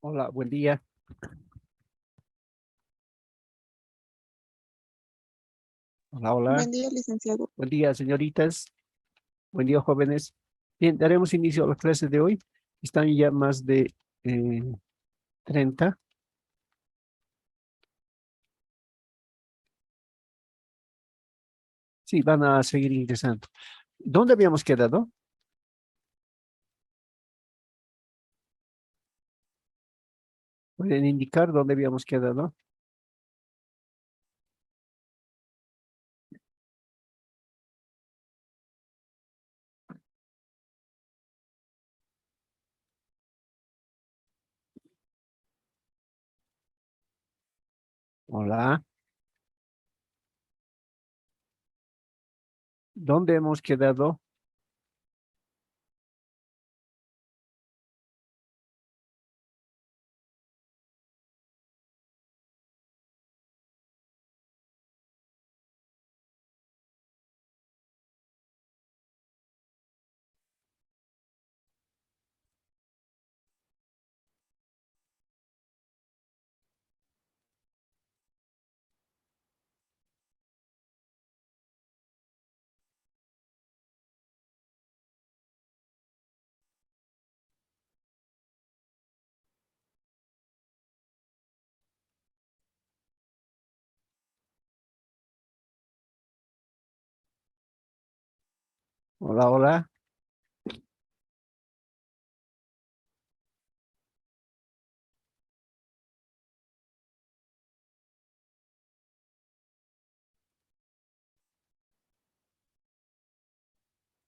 Hola, buen día. Hola, hola. Buen día, licenciado. Buen día, señoritas. Buen día, jóvenes. Bien, daremos inicio a las clases de hoy. Están ya más de eh, 30. Sí, van a seguir ingresando. ¿Dónde habíamos quedado? ¿Pueden indicar dónde habíamos quedado? Hola. ¿Dónde hemos quedado? Hola, hola.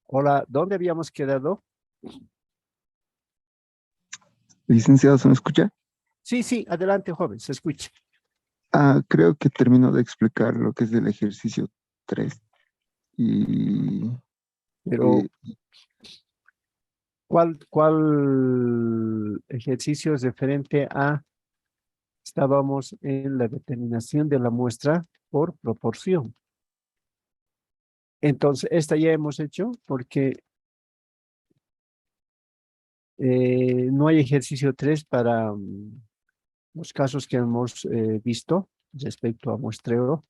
Hola, ¿dónde habíamos quedado? Licenciado, ¿se me escucha? Sí, sí, adelante, joven, se escucha. Creo que termino de explicar lo que es el ejercicio 3 y Pero, eh, ¿cuál ejercicio es referente a? Estábamos en la determinación de la muestra por proporción. Entonces, esta ya hemos hecho porque no hay ejercicio 3 para los casos que hemos visto respecto a muestreo.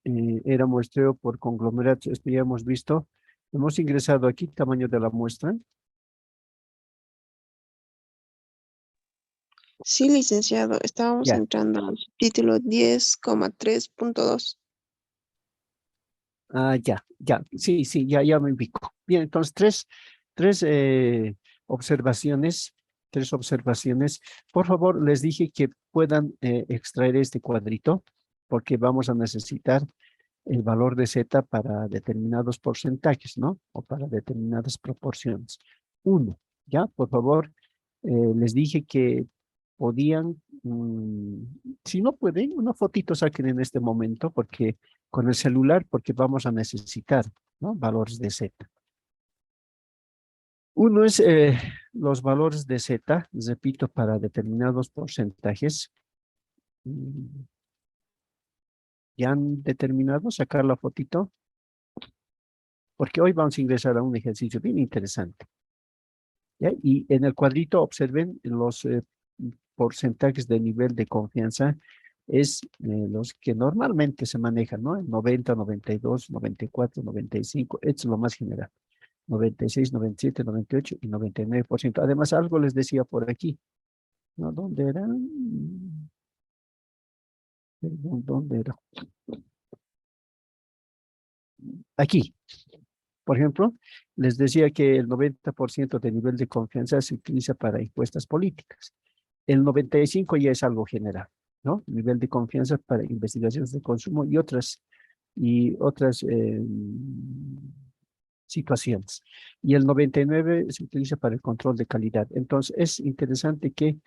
Era muestreo por conglomerados, esto ya hemos visto. Hemos ingresado aquí tamaño de la muestra. Sí, licenciado. Estábamos Ya, entrando al título 10,3.2. ya, sí, sí, ya me ubico. Bien, entonces tres observaciones, tres observaciones. Por favor, les dije que puedan extraer este cuadrito porque vamos a necesitar el valor de Z para determinados porcentajes, ¿no? O para determinadas proporciones. Uno, ¿ya? Por favor, les dije que podían, si no pueden, una fotito saquen en este momento, porque con el celular, porque vamos a necesitar, ¿no? Valores de Z. Uno es los valores de Z, repito, para determinados porcentajes. Mm, ¿Ya han determinado sacar la fotito? Porque hoy vamos a ingresar a un ejercicio bien interesante. ¿Ya? Y en el cuadrito observen los porcentajes de nivel de confianza, es los que normalmente se manejan, ¿no? El 90, 92, 94, 95, esto es lo más general. 96, 97, 98 y 99%. Además, algo les decía por aquí, ¿no? ¿Dónde era? Perdón, ¿dónde era? Aquí. Por ejemplo, les decía que el 90% de nivel de confianza se utiliza para encuestas políticas. El 95% ya es algo general, ¿no? Nivel de confianza para investigaciones de consumo y otras situaciones. Y el 99% se utiliza para el control de calidad. Entonces, es interesante que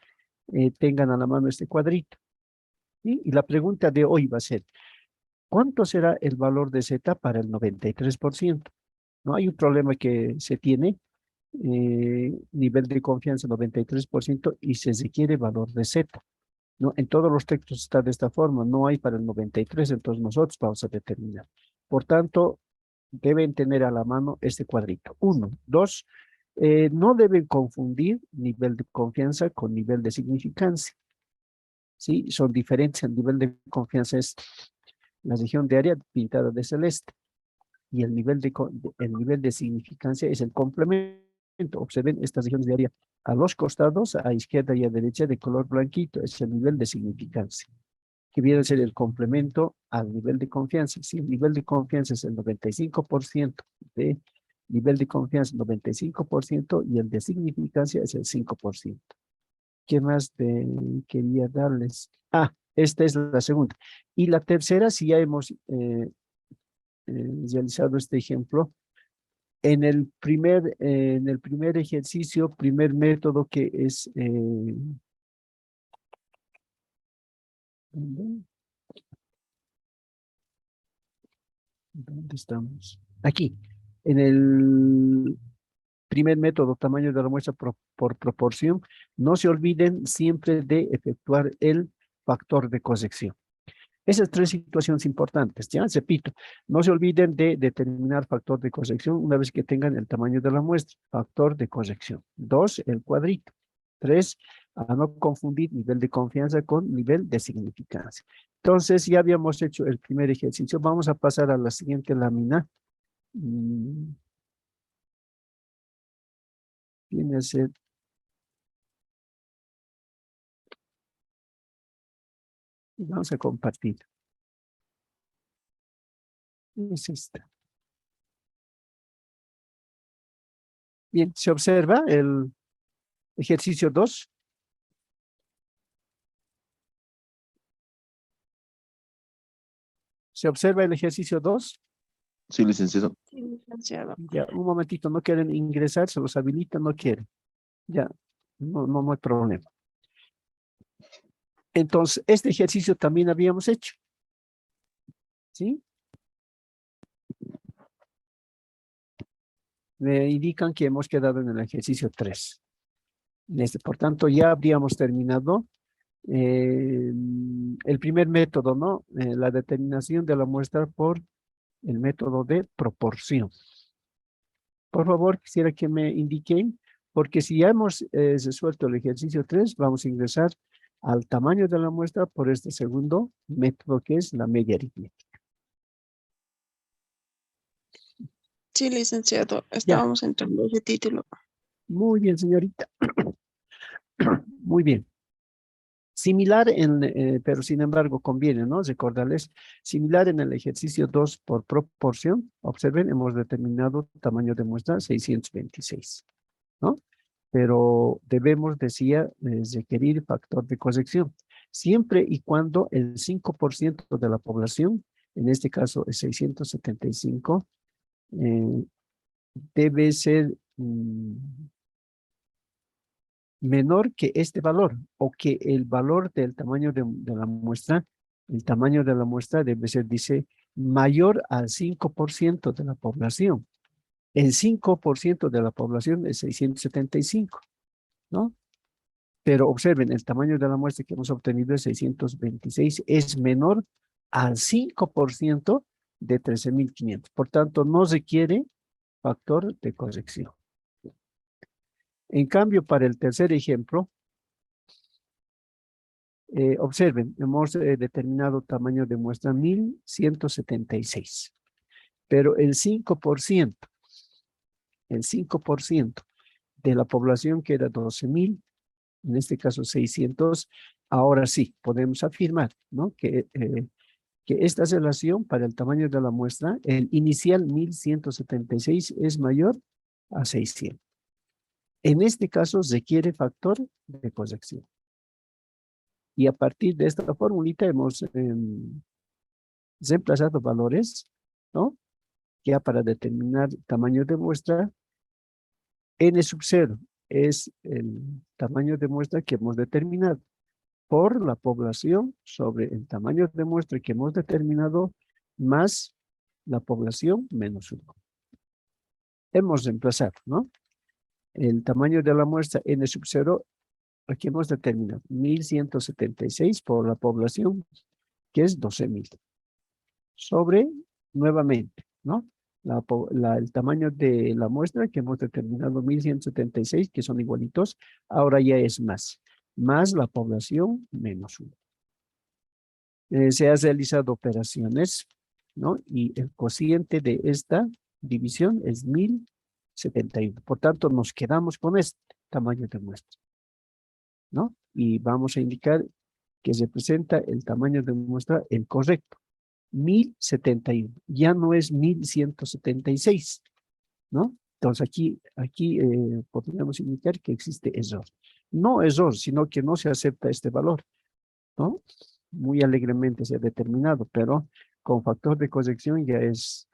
tengan a la mano este cuadrito. ¿Sí? Y la pregunta de hoy va a ser, ¿cuánto será el valor de Z para el 93%? ¿No? Hay un problema que se tiene, nivel de confianza 93% y se requiere valor de Z. ¿No? En todos los textos está de esta forma, no hay para el 93, entonces nosotros vamos a determinar. Por tanto, deben tener a la mano este cuadrito. Uno, dos, No deben confundir nivel de confianza con nivel de significancia. ¿Sí? Son diferentes. El nivel de confianza es la región de área pintada de celeste. Y el nivel de significancia es el complemento. Observen estas regiones de área a los costados, a izquierda y a derecha de color blanquito. Es el nivel de significancia, que viene a ser el complemento al nivel de confianza. Si el nivel de confianza es el 95% de nivel de confianza, 95%, y el de significancia es el 5%. ¿Qué más quería darles? Ah, esta es la segunda. Y la tercera, si ya hemos realizado este ejemplo, en el primer ejercicio, primer método que es... ¿dónde estamos? Aquí. En el primer método, tamaño de la muestra por proporción, no se olviden siempre de efectuar el factor de corrección. Esas tres situaciones importantes, ya repito, no se olviden de determinar factor de corrección una vez que tengan el tamaño de la muestra, factor de corrección. 2, el cuadrito. 3, a no confundir nivel de confianza con nivel de significancia. Entonces, ya habíamos hecho el primer ejercicio. Vamos a pasar a la siguiente lámina. Viene a ser... Vamos a compartir. Es esta. Bien, se observa el ejercicio 2. ¿Se observa el ejercicio 2? Sí, licenciado. Sí, licenciado. Ya, un momentito, no quieren ingresar, se los habilita, no quieren. Ya, no hay problema. Entonces, este ejercicio también habíamos hecho. ¿Sí? Me indican que hemos quedado en el ejercicio 3. Por tanto, ya habríamos terminado el primer método, ¿no? La determinación de la muestra por el método de proporción. Por favor, quisiera que me indiquen, porque si ya hemos resuelto el ejercicio 3, vamos a ingresar al tamaño de la muestra por este segundo método, que es la media aritmética. Sí, licenciado. Ya, Estábamos entrando ese título. muy bien, señorita. Muy bien. Similar pero sin embargo conviene, ¿no? Recordarles, similar en el ejercicio 2 por proporción. Observen, hemos determinado tamaño de muestra 626, ¿no? Pero debemos, decía, requerir factor de corrección, siempre y cuando el 5% de la población, en este caso es 675, debe ser menor que este valor, o que el valor del tamaño de la muestra, el tamaño de la muestra debe ser, dice, mayor al 5% de la población. El 5% de la población es 675, ¿no? Pero observen, el tamaño de la muestra que hemos obtenido es 626, es menor al 5% de 13.500. Por tanto, no requiere factor de corrección. En cambio, para el tercer ejemplo, observen, hemos determinado tamaño de muestra 1176, pero el 5% de la población, que era 12.000, en este caso 600, ahora sí, podemos afirmar, ¿no? Que esta relación para el tamaño de la muestra, el inicial 1176 es mayor a 600. En este caso requiere factor de corrección. Y a partir de esta formulita hemos reemplazado valores, ¿no? Ya para determinar tamaño de muestra, n sub 0 es el tamaño de muestra que hemos determinado por la población sobre el tamaño de muestra que hemos determinado más la población menos 1. Hemos reemplazado, ¿no? El tamaño de la muestra n sub 0, aquí hemos determinado 1176 por la población, que es 12.000. Sobre, nuevamente, ¿no? El tamaño de la muestra que hemos determinado 1176, que son igualitos, ahora ya es más la población menos 1. Se han realizado operaciones, ¿no? Y el cociente de esta división es 1071. Por tanto, nos quedamos con este tamaño de muestra, ¿no? Y vamos a indicar que representa el tamaño de muestra el correcto. 1071, ya no es 1176, ¿no? Entonces aquí podríamos indicar que existe error. No error, sino que no se acepta este valor, ¿no? Muy alegremente se ha determinado, pero con factor de corrección ya es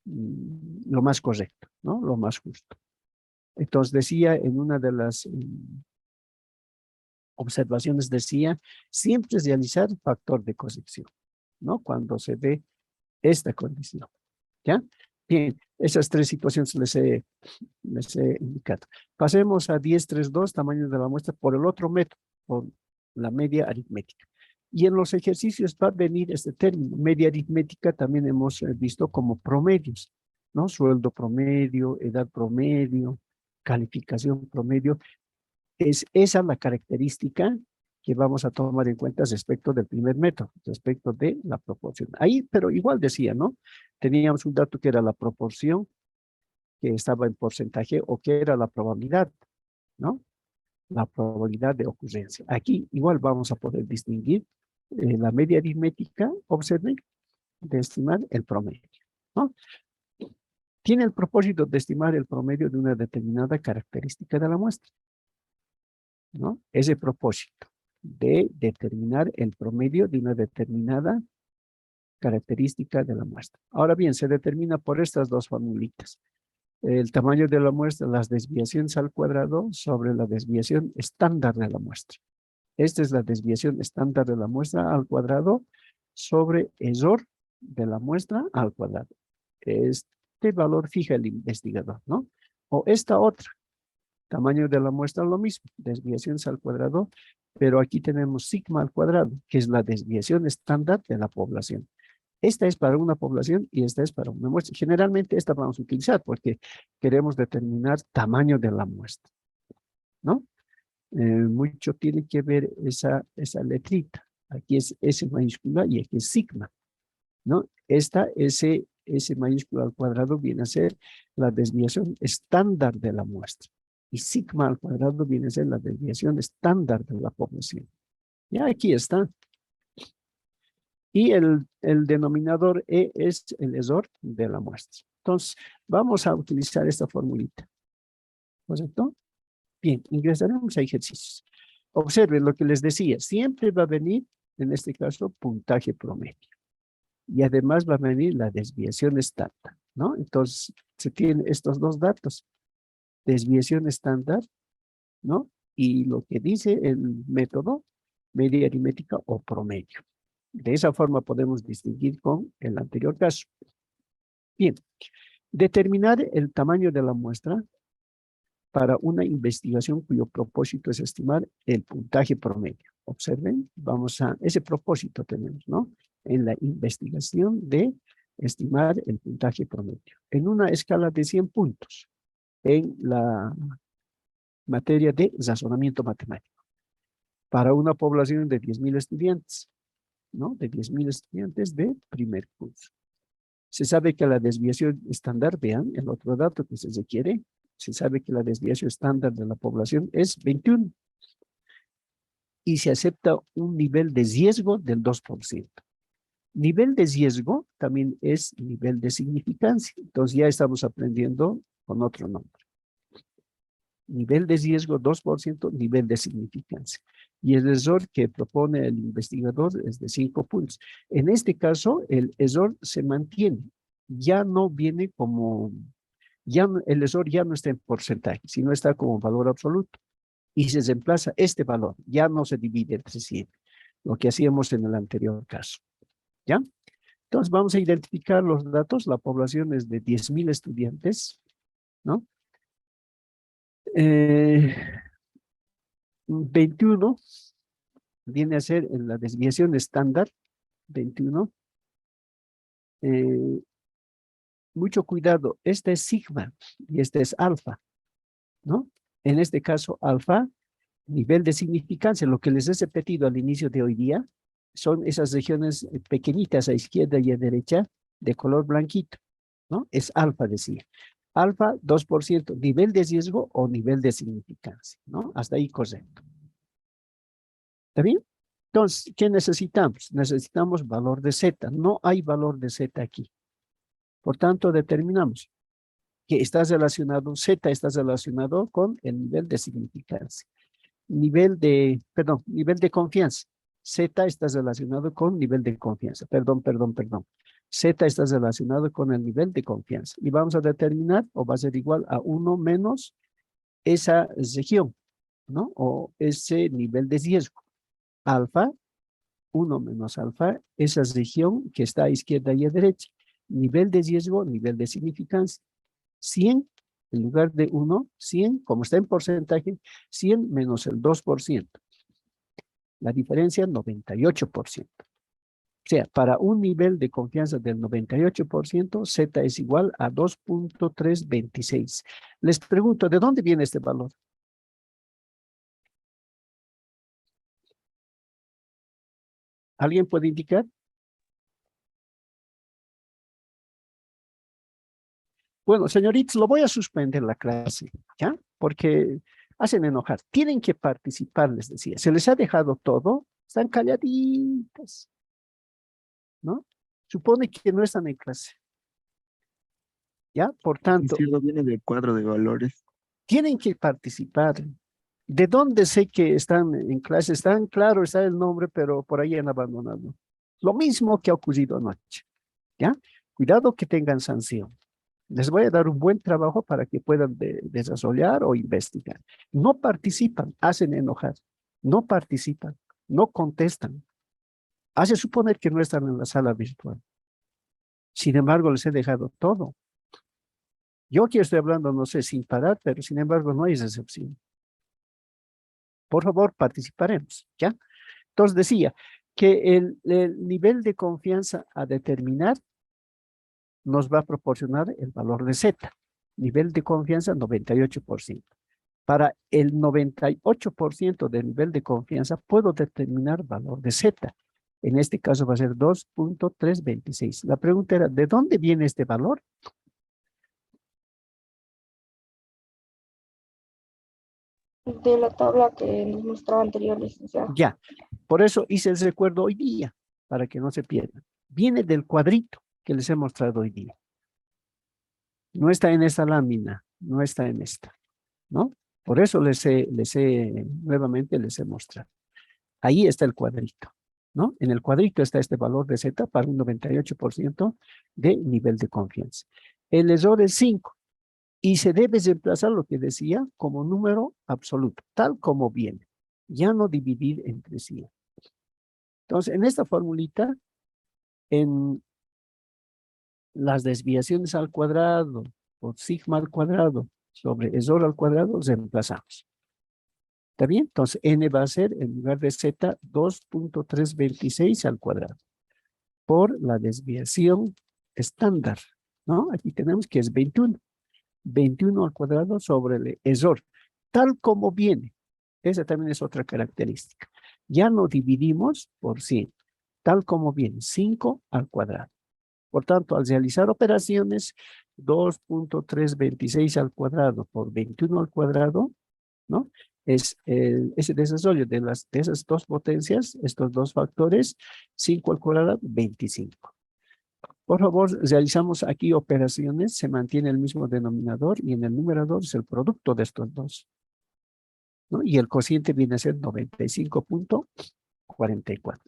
lo más correcto, ¿no? Lo más justo. Entonces decía en una de las observaciones, decía, siempre realizar factor de corrección, ¿no? Cuando se ve esta condición, ¿ya? Bien, esas tres situaciones les he indicado. Pasemos a 1032, tamaño de la muestra por el otro método, por la media aritmética. Y en los ejercicios va a venir este término. Media aritmética también hemos visto como promedios, ¿no? Sueldo promedio, edad promedio, calificación promedio. Es esa la característica que vamos a tomar en cuenta respecto del primer método, respecto de la proporción. Ahí, pero igual decía, ¿no? Teníamos un dato que era la proporción, que estaba en porcentaje, o que era la probabilidad, ¿no? La probabilidad de ocurrencia. Aquí igual vamos a poder distinguir la media aritmética, observen, de estimar el promedio, ¿no? Tiene el propósito de estimar el promedio de una determinada característica de la muestra, ¿no? Ese propósito de determinar el promedio de una determinada característica de la muestra. Ahora bien, se determina por estas dos formulitas. El tamaño de la muestra, las desviaciones al cuadrado sobre la desviación estándar de la muestra. Esta es la desviación estándar de la muestra al cuadrado sobre error de la muestra al cuadrado. Este valor fija el investigador, ¿no? O esta otra. Tamaño de la muestra lo mismo, desviaciones al cuadrado, pero aquí tenemos sigma al cuadrado, que es la desviación estándar de la población. Esta es para una población y esta es para una muestra. Generalmente esta vamos a utilizar porque queremos determinar tamaño de la muestra, ¿no? Mucho tiene que ver esa letrita. Aquí es S mayúscula y aquí es sigma, ¿no? Esta S mayúscula al cuadrado viene a ser la desviación estándar de la muestra. Y sigma al cuadrado viene a ser la desviación estándar de la población. Ya aquí está. Y el denominador E es el error de la muestra. Entonces, vamos a utilizar esta formulita. ¿Correcto? Bien, ingresaremos a ejercicios. Observen lo que les decía. Siempre va a venir, en este caso, puntaje promedio. Y además va a venir la desviación estándar, ¿no? Entonces, se tienen estos dos datos. Desviación estándar, ¿no? Y lo que dice el método, media aritmética o promedio. De esa forma podemos distinguir con el anterior caso. Bien, determinar el tamaño de la muestra para una investigación cuyo propósito es estimar el puntaje promedio. Observen, ese propósito tenemos, ¿no? En la investigación de estimar el puntaje promedio. En una escala de 100 puntos, en la materia de razonamiento matemático, para una población de 10.000 estudiantes, ¿no? De 10.000 estudiantes de primer curso. Se sabe que la desviación estándar, vean, el otro dato que se requiere, se sabe que la desviación estándar de la población es 21. Y se acepta un nivel de riesgo del 2%. Nivel de riesgo también es nivel de significancia. Entonces ya estamos aprendiendo con otro nombre. Nivel de riesgo 2%, nivel de significancia. Y el error que propone el investigador es de 5 puntos. En este caso, el error se mantiene. Ya no viene como, el error ya no está en porcentaje, sino está como valor absoluto. Y se reemplaza este valor, ya no se divide entre 100, lo que hacíamos en el anterior caso. ¿Ya? Entonces vamos a identificar los datos. La población es de 10.000 estudiantes, ¿no? 21 viene a ser en la desviación estándar, 21. mucho cuidado, este es sigma y este es alfa, ¿no? En este caso, alfa, nivel de significancia, lo que les he repetido al inicio de hoy día, son esas regiones pequeñitas a izquierda y a derecha de color blanquito, ¿no? Es alfa, decía. Alfa, 2%, nivel de riesgo o nivel de significancia, ¿no? Hasta ahí correcto. ¿Está bien? Entonces, ¿qué necesitamos? Necesitamos valor de Z. No hay valor de Z aquí. Por tanto, determinamos que está relacionado, Z está relacionado con el nivel de significancia. Nivel de confianza. Z está relacionado con nivel de confianza. Perdón. Z está relacionado con el nivel de confianza. Y vamos a determinar, o va a ser igual a 1 menos esa región, ¿no? O ese nivel de riesgo. Alfa, 1 menos alfa, esa región que está a izquierda y a derecha. Nivel de riesgo, nivel de significancia. 100, en lugar de 1, 100, como está en porcentaje, 100 menos el 2%. La diferencia, 98%. O sea, para un nivel de confianza del 98%, Z es igual a 2.326. Les pregunto, ¿de dónde viene este valor? ¿Alguien puede indicar? Bueno, señoritas, lo voy a suspender la clase, ¿ya? Porque hacen enojar. Tienen que participar, les decía. Se les ha dejado todo, están calladitas, ¿no? Supone que no están en clase, ¿ya? Por tanto, Izquierdo viene del cuadro de valores. tienen que participar. ¿De dónde sé que están en clase? Están, claro, está el nombre, pero por ahí han abandonado. Lo mismo que ha ocurrido anoche, ¿ya? Cuidado que tengan sanción. Les voy a dar un buen trabajo para que puedan desarrollar o investigar. No participan, hacen enojar. No participan, no contestan. Hace suponer que no están en la sala virtual. Sin embargo, les he dejado todo. Yo aquí estoy hablando, no sé, sin parar, pero sin embargo no hay excepción. Por favor, participaremos, ¿ya? Entonces decía que el nivel de confianza a determinar nos va a proporcionar el valor de Z. Nivel de confianza 98%. Para el 98% del nivel de confianza puedo determinar valor de Z. En este caso va a ser 2.326. La pregunta era, ¿de dónde viene este valor? De la tabla que nos mostraba anterior, licenciado. Ya, por eso hice el recuerdo hoy día, para que no se pierdan. Viene del cuadrito que les he mostrado hoy día. No está en esta lámina, no está en esta, ¿no? Por eso nuevamente les he mostrado. Ahí está el cuadrito, ¿no? En el cuadrito está este valor de Z para un 98% de nivel de confianza. El error es 5 y se debe reemplazar lo que decía como número absoluto, tal como viene. Ya no dividir entre sí. Entonces, en esta formulita, en las desviaciones al cuadrado por sigma al cuadrado sobre error al cuadrado, reemplazamos. ¿Está bien? Entonces, n va a ser, en lugar de z, 2.326 al cuadrado por la desviación estándar, ¿no? Aquí tenemos que es 21. 21 al cuadrado sobre el error, tal como viene. Esa también es otra característica. Ya no dividimos por 100, tal como viene, 5 al cuadrado. Por tanto, al realizar operaciones, 2.326 al cuadrado por 21 al cuadrado, ¿no? Es ese desarrollo de esas dos potencias, estos dos factores, 5 al cuadrado, 25. Por favor, realizamos aquí operaciones, se mantiene el mismo denominador y en el numerador es el producto de estos dos, ¿no? Y el cociente viene a ser 95.44.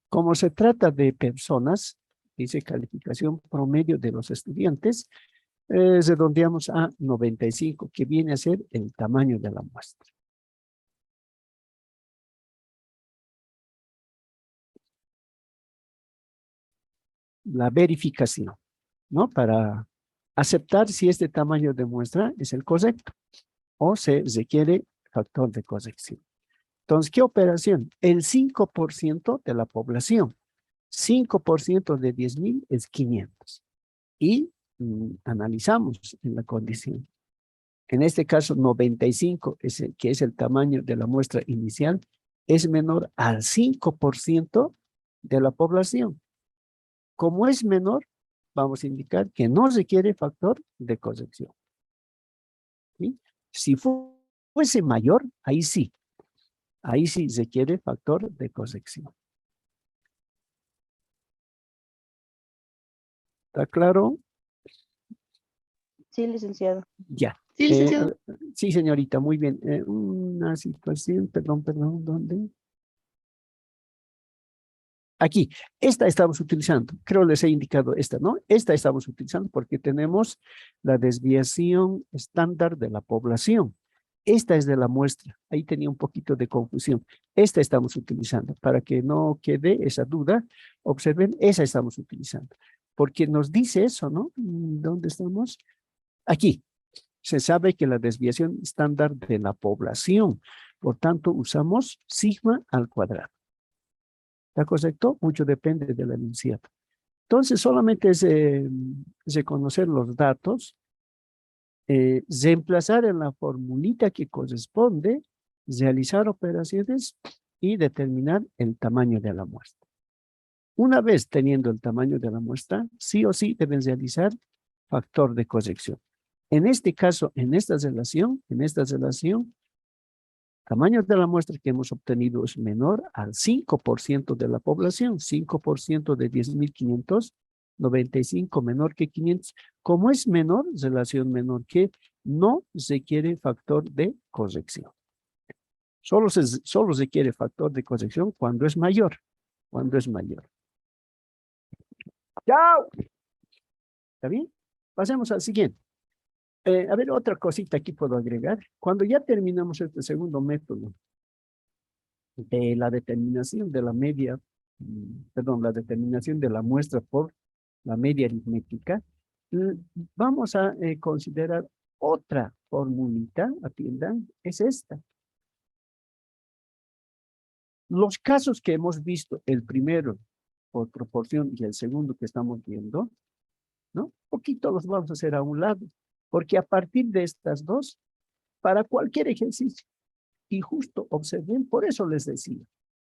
Como se trata de personas, dice calificación promedio de los estudiantes, redondeamos a 95, que viene a ser el tamaño de la muestra. La verificación, ¿no? Para aceptar si este tamaño de muestra es el correcto o se requiere factor de corrección. Entonces, ¿qué operación? El 5% de la población. 5% de 10,000 es 500. Y analizamos en la condición. En este caso, 95, que es el tamaño de la muestra inicial, es menor al 5% de la población. Como es menor, vamos a indicar que no requiere factor de corrección. ¿Sí? Si fuese mayor, ahí sí requiere factor de corrección. ¿Está claro? Sí, licenciado. Ya. Sí, licenciado. Sí, señorita, muy bien. Una situación, perdón, ¿dónde? Aquí, esta estamos utilizando, creo les he indicado esta, ¿no? Esta estamos utilizando porque tenemos la desviación estándar de la población. Esta es de la muestra, ahí tenía un poquito de confusión. Esta estamos utilizando, para que no quede esa duda, observen, esa estamos utilizando. Porque nos dice eso, ¿no? ¿Dónde estamos? Aquí, se sabe que la desviación estándar de la población, por tanto usamos sigma al cuadrado. ¿Está correcto? Mucho depende del enunciado. Entonces, solamente es reconocer los datos, reemplazar en la formulita que corresponde, realizar operaciones y determinar el tamaño de la muestra. Una vez teniendo el tamaño de la muestra, sí o sí deben realizar factor de corrección. En este caso, en esta relación, tamaño de la muestra que hemos obtenido es menor al 5% de la población, 5% de 10.500, 95 menor que 500. Como es menor, relación menor que, no requiere factor de corrección. Solo requiere factor de corrección cuando es mayor. ¡Chao! ¿Está bien? Pasemos al siguiente. A ver, otra cosita aquí puedo agregar. Cuando ya terminamos este segundo método, de la determinación de la media, la determinación de la muestra por la media aritmética, vamos a considerar otra formulita, atiendan, es esta. Los casos que hemos visto, el primero por proporción y el segundo que estamos viendo, ¿no? Poquito los vamos a hacer a un lado, porque a partir de estas dos, para cualquier ejercicio, y justo observen, por eso les decía,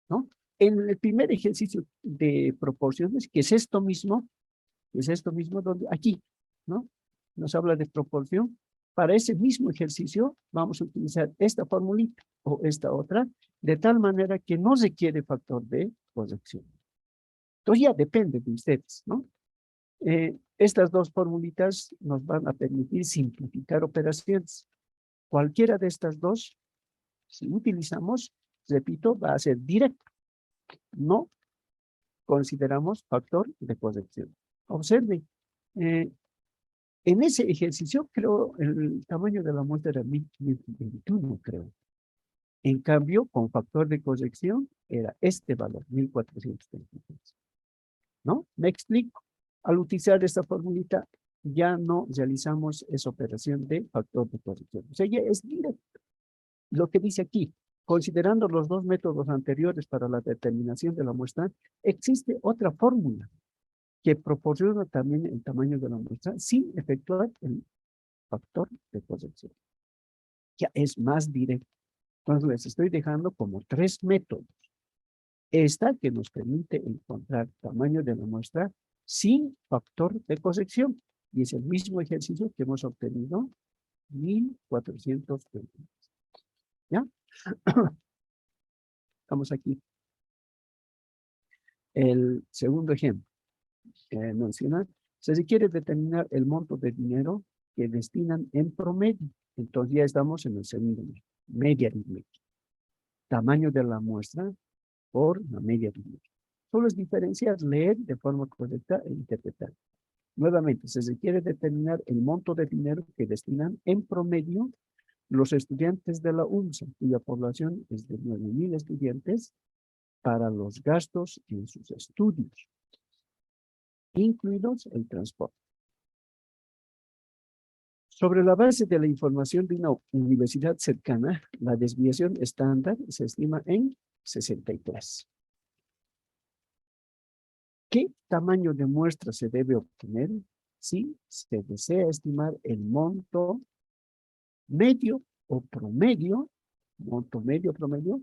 ¿no? En el primer ejercicio de proporciones, que es esto mismo, donde aquí, ¿no? Nos habla de proporción. Para ese mismo ejercicio vamos a utilizar esta formulita o esta otra, de tal manera que no requiere factor de corrección. Entonces ya depende de ustedes, ¿no? Estas dos formulitas nos van a permitir simplificar operaciones. Cualquiera de estas dos, si utilizamos, repito, va a ser directo. No consideramos factor de corrección. Observen, en ese ejercicio, creo, el tamaño de la muestra era 1521, creo. En cambio, con factor de corrección, era este valor, 1433. ¿No? Me explico. Al utilizar esta formulita, ya no realizamos esa operación de factor de corrección. O sea, ya es directo. Lo que dice aquí, considerando los dos métodos anteriores para la determinación de la muestra, existe otra fórmula que proporciona también el tamaño de la muestra sin efectuar el factor de corrección. Ya es más directo. Entonces les estoy dejando como tres métodos. Esta que nos permite encontrar tamaño de la muestra sin factor de corrección. Y es el mismo ejercicio que hemos obtenido 1420. ¿Ya? Estamos aquí. El segundo ejemplo. Menciona, se requiere determinar el monto de dinero que destinan en promedio. Entonces ya estamos en el segundo media aritmética. Tamaño de la muestra por la media aritmética. Solo es diferenciar, leer de forma correcta e interpretar. Nuevamente, se requiere determinar el monto de dinero que destinan en promedio los estudiantes de la UNSA, cuya población es de 9.000 estudiantes, para los gastos en sus estudios, incluidos el transporte. Sobre la base de la información de una universidad cercana, la desviación estándar se estima en 63. ¿Qué tamaño de muestra se debe obtener si se desea estimar el monto medio o promedio, monto medio promedio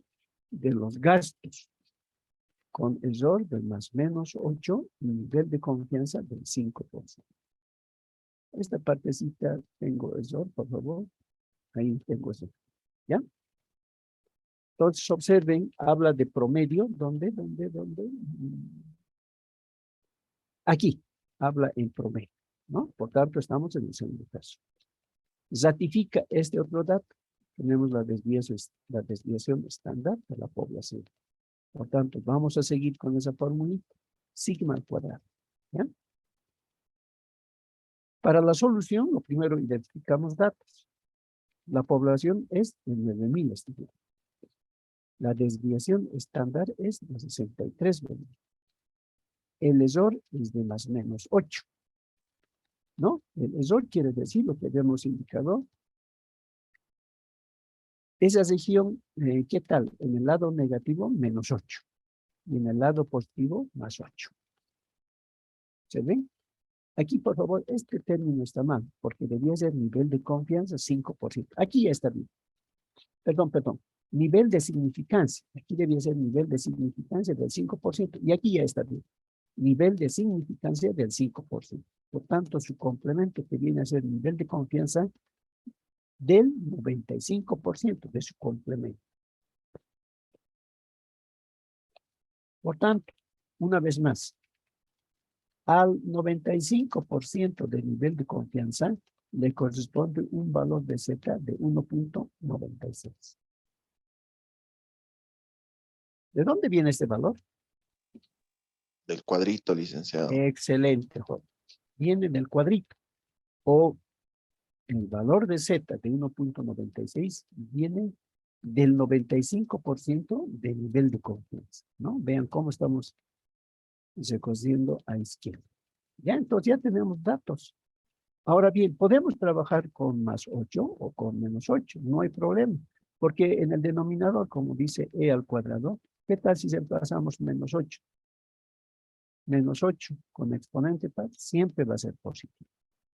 de los gastos, con error del más menos 8 y nivel de confianza del 5%. Esta partecita tengo error, por favor. Ahí tengo eso. ¿Ya? Entonces, observen, habla de promedio. ¿Dónde? Aquí, habla en promedio, ¿no? Por tanto, estamos en el segundo caso. Ratifica este otro dato. Tenemos la desviación estándar de la población. Por tanto, vamos a seguir con esa formulita. Sigma al cuadrado. ¿Ya? Para la solución, lo primero identificamos datos. La población es de 9,000 estudiantes. La desviación estándar es de 63,000. El error es de más menos 8. ¿No? El error quiere decir lo que habíamos indicado. Esa región, ¿qué tal? En el lado negativo, menos 8. Y en el lado positivo, más 8. ¿Se ven? Aquí, por favor, este término está mal, porque debía ser nivel de confianza 5%. Aquí ya está bien. Perdón. Nivel de significancia. Aquí debía ser nivel de significancia del 5%. Y aquí ya está bien. Nivel de significancia del 5%. Por tanto, su complemento que viene a ser nivel de confianza del 95% de su complemento. Por tanto, una vez más, al 95% del nivel de confianza le corresponde un valor de Z de 1.96. ¿De dónde viene este valor? Del cuadrito, licenciado. Excelente, joven. Viene del cuadrito. O el valor de Z de 1.96 viene del 95% de nivel de confianza, ¿no? Vean cómo estamos recorriendo a izquierda. Ya, entonces ya tenemos datos. Ahora bien, podemos trabajar con más 8 o con menos 8, no hay problema, porque en el denominador, como dice e al cuadrado, ¿qué tal si reemplazamos menos 8? Menos 8 con exponente tal, siempre va a ser positivo.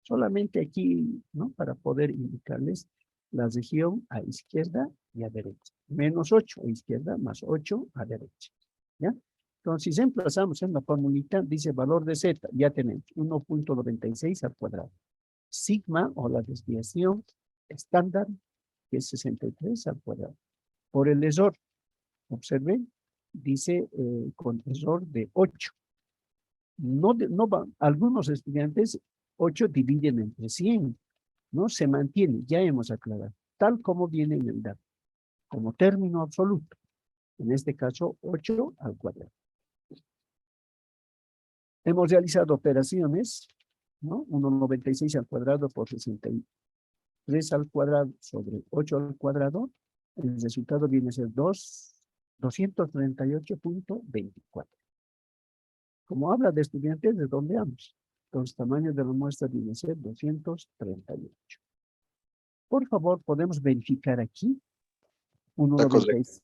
Solamente aquí, ¿no? Para poder indicarles la región a izquierda y a derecha. Menos 8 a izquierda, más 8 a derecha. ¿Ya? Entonces, si reemplazamos en la formulita, dice valor de Z, ya tenemos 1.96 al cuadrado. Sigma o la desviación estándar, que es 63 al cuadrado. Por el error, observen, dice con error de 8. Algunos estudiantes 8 dividen entre 100, ¿no? Se mantiene, ya hemos aclarado, tal como viene en el dato, como término absoluto. En este caso, 8 al cuadrado. Hemos realizado operaciones, ¿no? 1.96 al cuadrado por 63 al cuadrado sobre 8 al cuadrado. El resultado viene a ser 238.24. Como habla de estudiantes, ¿de dónde vamos? Entonces, tamaño de la muestra viene a ser 238. Por favor, ¿podemos verificar aquí? 1.96.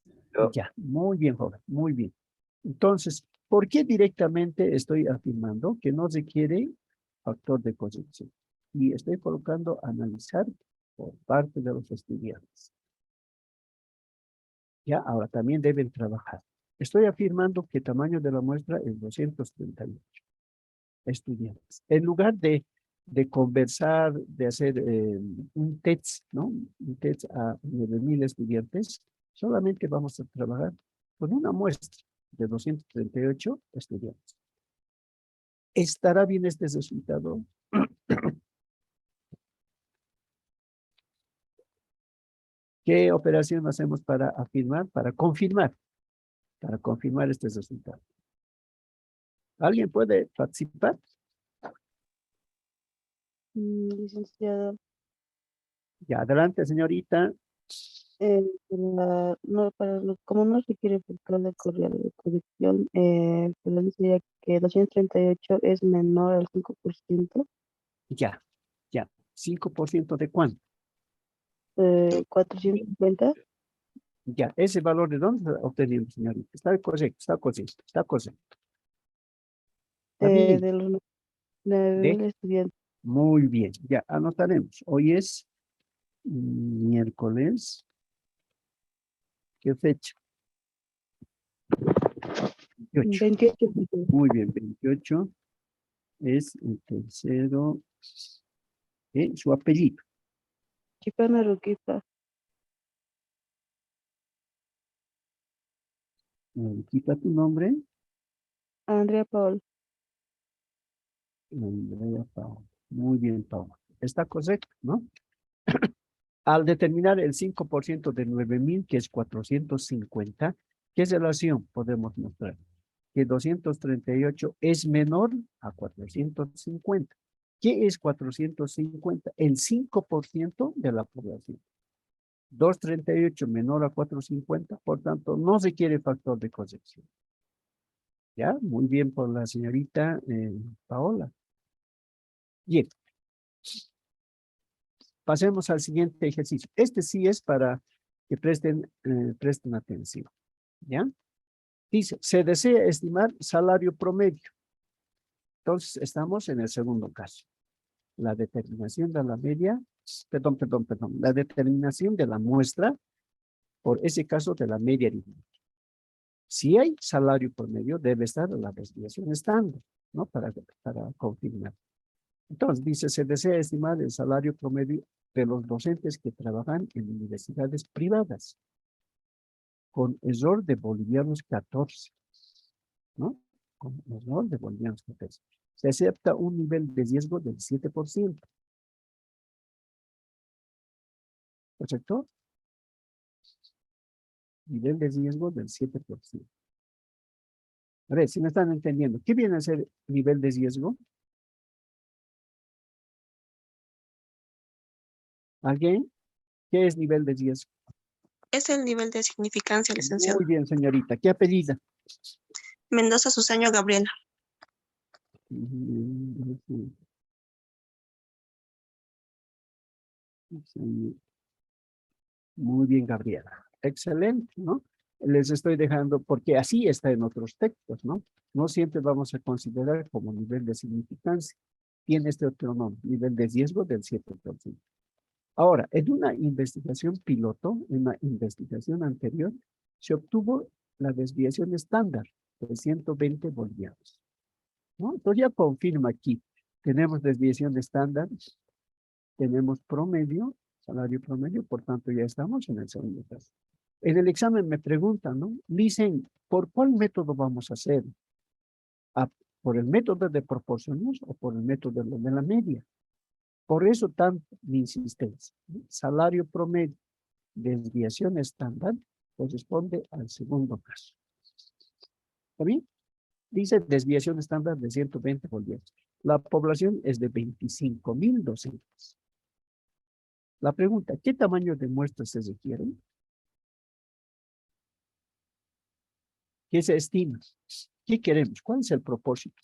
Ya, muy bien, joven, muy bien. Entonces, ¿por qué directamente estoy afirmando que no requiere factor de corrección? Y estoy colocando analizar por parte de los estudiantes. Ya, ahora también deben trabajar. Estoy afirmando que el tamaño de la muestra es 238 estudiantes. En lugar de conversar, de hacer un test, ¿no? Un test a 9,000 estudiantes, solamente vamos a trabajar con una muestra de 238 estudiantes. ¿Estará bien este resultado? ¿Qué operación hacemos para afirmar, para confirmar este resultado? ¿Alguien puede participar? Licenciado, Ya, adelante, señorita. como no se quiere efectuar la corrección, pues dice que 238 es menor al 5%, Ya. 5% de cuánto. 450. Ya, ese valor de dónde lo obtenemos, señorita. Está correcto. Está bien. De los 9,000 De, estudiantes. Muy bien, ya anotaremos. Hoy es miércoles. ¿Qué fecha? 28. 28. Muy bien, 28 es el tercero. Su apellido. Chipana Ruquipa. Quita tu nombre. Andrea Paul. Andrea Paola. Muy bien, Paola. Está correcto, ¿no? Al determinar el 5% de 9,000, que es 450, ¿qué relación podemos mostrar? Que 238 es menor a 450. ¿Qué es 450? El 5% de la población. 238 menor a 450, por tanto, no se quiere factor de corrección. ¿Ya? Muy bien por la señorita Paola. Bien. Pasemos al siguiente ejercicio. Este sí es para que presten atención. ¿Ya? Dice, se desea estimar salario promedio. Entonces, estamos en el segundo caso. La determinación de la media, perdón. La determinación de la muestra, por ese caso de la media aritmética. Si hay salario promedio, debe estar la desviación estándar, ¿no? Para confirmar. Entonces, dice, se desea estimar el salario promedio de los docentes que trabajan en universidades privadas, con error de bolivianos 14, ¿no? Con error de bolivianos 14. Se acepta un nivel de riesgo del 7%. ¿Correcto? Nivel de riesgo del 7%. A ver, si me están entendiendo, ¿qué viene a ser nivel de riesgo? ¿Alguien? ¿Qué es nivel de riesgo? Es el nivel de significancia, licenciado. Muy bien, señorita. ¿Qué apellida? Mendoza Suseño Gabriela. Muy bien, Gabriela. Excelente, ¿no? Les estoy dejando, porque así está en otros textos, ¿no? No siempre vamos a considerar como nivel de significancia. Tiene este otro nombre, nivel de riesgo del 7%. Ahora, en una investigación piloto, en una investigación anterior, se obtuvo la desviación estándar de 120 bolivianos, ¿no? Entonces ya confirma aquí, tenemos desviación estándar, tenemos promedio, salario promedio, por tanto ya estamos en el segundo caso. En el examen me preguntan, ¿no? Dicen, ¿por cuál método vamos a hacer? ¿Por el método de proporciones o por el método de la media? Por eso tanto mi insistencia. Salario promedio, desviación estándar, corresponde al segundo caso. ¿Está bien? Dice desviación estándar de 120 bolivianos. La población es de 25,000 docentes. La pregunta, ¿qué tamaño de muestras se requieren? ¿Qué se estima? ¿Qué queremos? ¿Cuál es el propósito?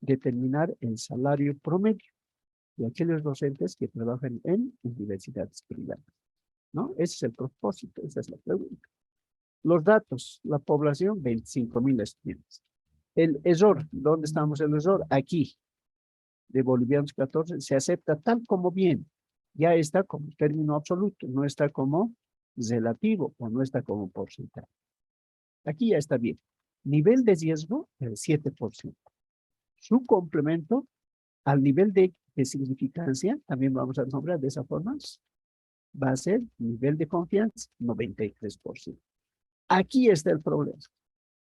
Determinar el salario promedio de aquellos docentes que trabajan en universidades privadas, ¿no? Ese es el propósito, esa es la pregunta. Los datos, la población, 25,000 estudiantes. El error, ¿dónde estamos el error? Aquí, de bolivianos 14, se acepta tal como viene. Ya está como término absoluto, no está como relativo o no está como porcentaje. Aquí ya está bien. Nivel de riesgo, el 7%. Su complemento al nivel de significancia, también vamos a nombrar de esa forma, va a ser nivel de confianza, 93%. Aquí está el problema,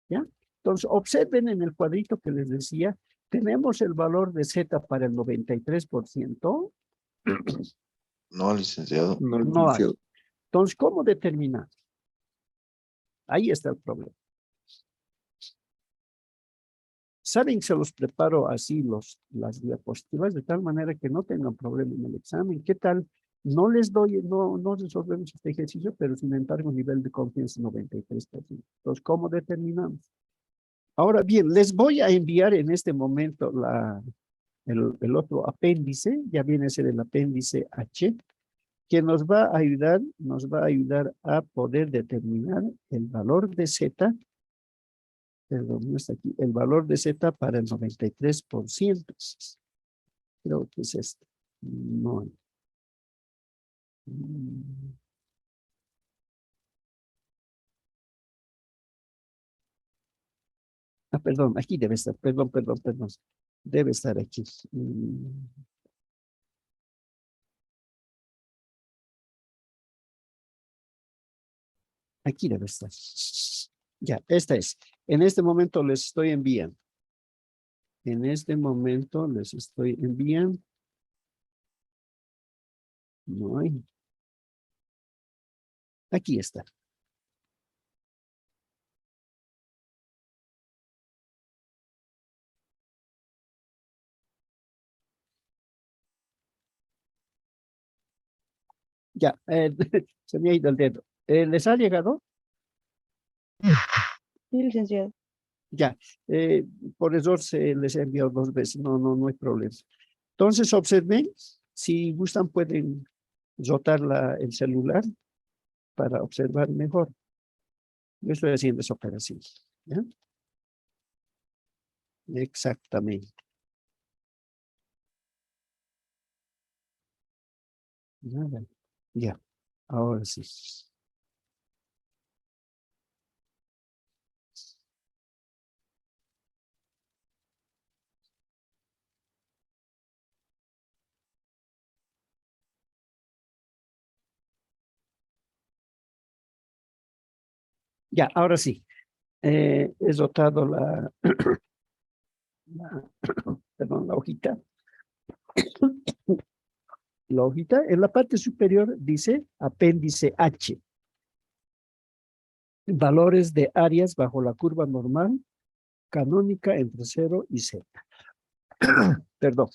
¿ya? Entonces, observen en el cuadrito que les decía, tenemos el valor de Z para el 93%. No, licenciado. No, No hay. licenciado. Entonces, ¿cómo determinar? Ahí está el problema. Saben, se los preparo así las diapositivas de tal manera que no tengan problema en el examen. ¿Qué tal? No les doy, no resolvemos este ejercicio, pero sin embargo, nivel de confianza 93%. Entonces, ¿cómo determinamos? Ahora bien, les voy a enviar en este momento el otro apéndice, ya viene a ser el apéndice H, que nos va a ayudar a poder determinar el valor de Z, perdón, no está aquí, el valor de Z para el 93%. Creo que es este. No. Perdón, aquí debe estar. Perdón. Debe estar aquí. Aquí debe estar. Ya, esta es. En este momento les estoy enviando. En este momento les estoy enviando. No hay. Aquí está. Ya, se me ha ido el dedo. ¿Les ha llegado? Sí, licenciado. Ya, por error se les ha enviado 2 veces. No hay problema. Entonces, observen, si gustan pueden rotar el celular para observar mejor. Yo estoy haciendo esa operación. ¿Ya? Exactamente. Nada. Ya, ahora sí. Ya, ahora sí. He rotado perdón, la hojita. La hojita en la parte superior dice apéndice H. Valores de áreas bajo la curva normal canónica entre 0 y Z. Perdón.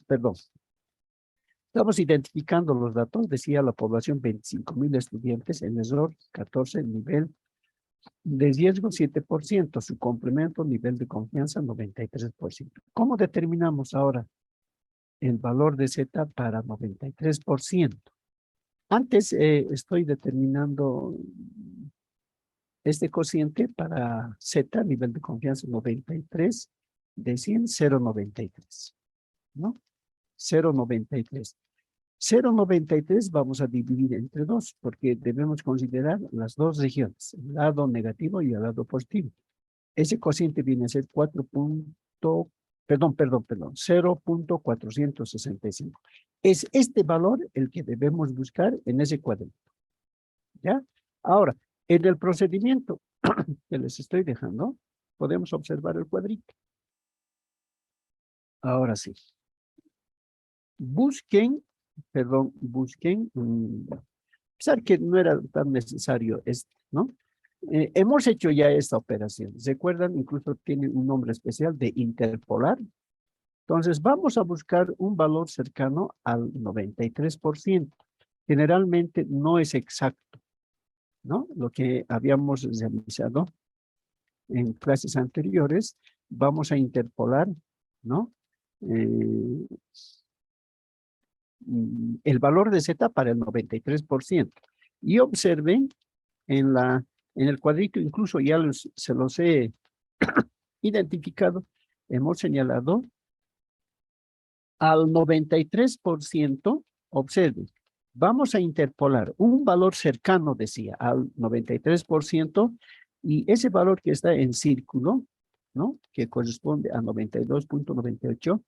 Estamos identificando los datos, decía la población 25,000 estudiantes, en error 14, nivel de riesgo 7%, su complemento, nivel de confianza 93%. ¿Cómo determinamos ahora el valor de Z para 93%? Antes estoy determinando este cociente para Z, nivel de confianza 93, de 100, 0,93, ¿no? 0,93. 0,93 vamos a dividir entre 2, porque debemos considerar las 2 regiones, el lado negativo y el lado positivo. Ese cociente viene a ser 0.465. Es este valor el que debemos buscar en ese cuadrito. ¿Ya? Ahora, en el procedimiento que les estoy dejando, podemos observar el cuadrito. Ahora sí. Busquen, a pesar que no era tan necesario esto, ¿no? Hemos hecho ya esta operación. ¿Recuerdan? Incluso tiene un nombre especial de interpolar. Entonces, vamos a buscar un valor cercano al 93%. Generalmente no es exacto, ¿no? Lo que habíamos realizado en clases anteriores, vamos a interpolar, ¿no? El valor de Z para el 93%. Y observen en el cuadrito, incluso ya se los he identificado, hemos señalado al 93%, observen, vamos a interpolar un valor cercano, decía, al 93%, y ese valor que está en círculo, ¿no? Que corresponde a 92.98,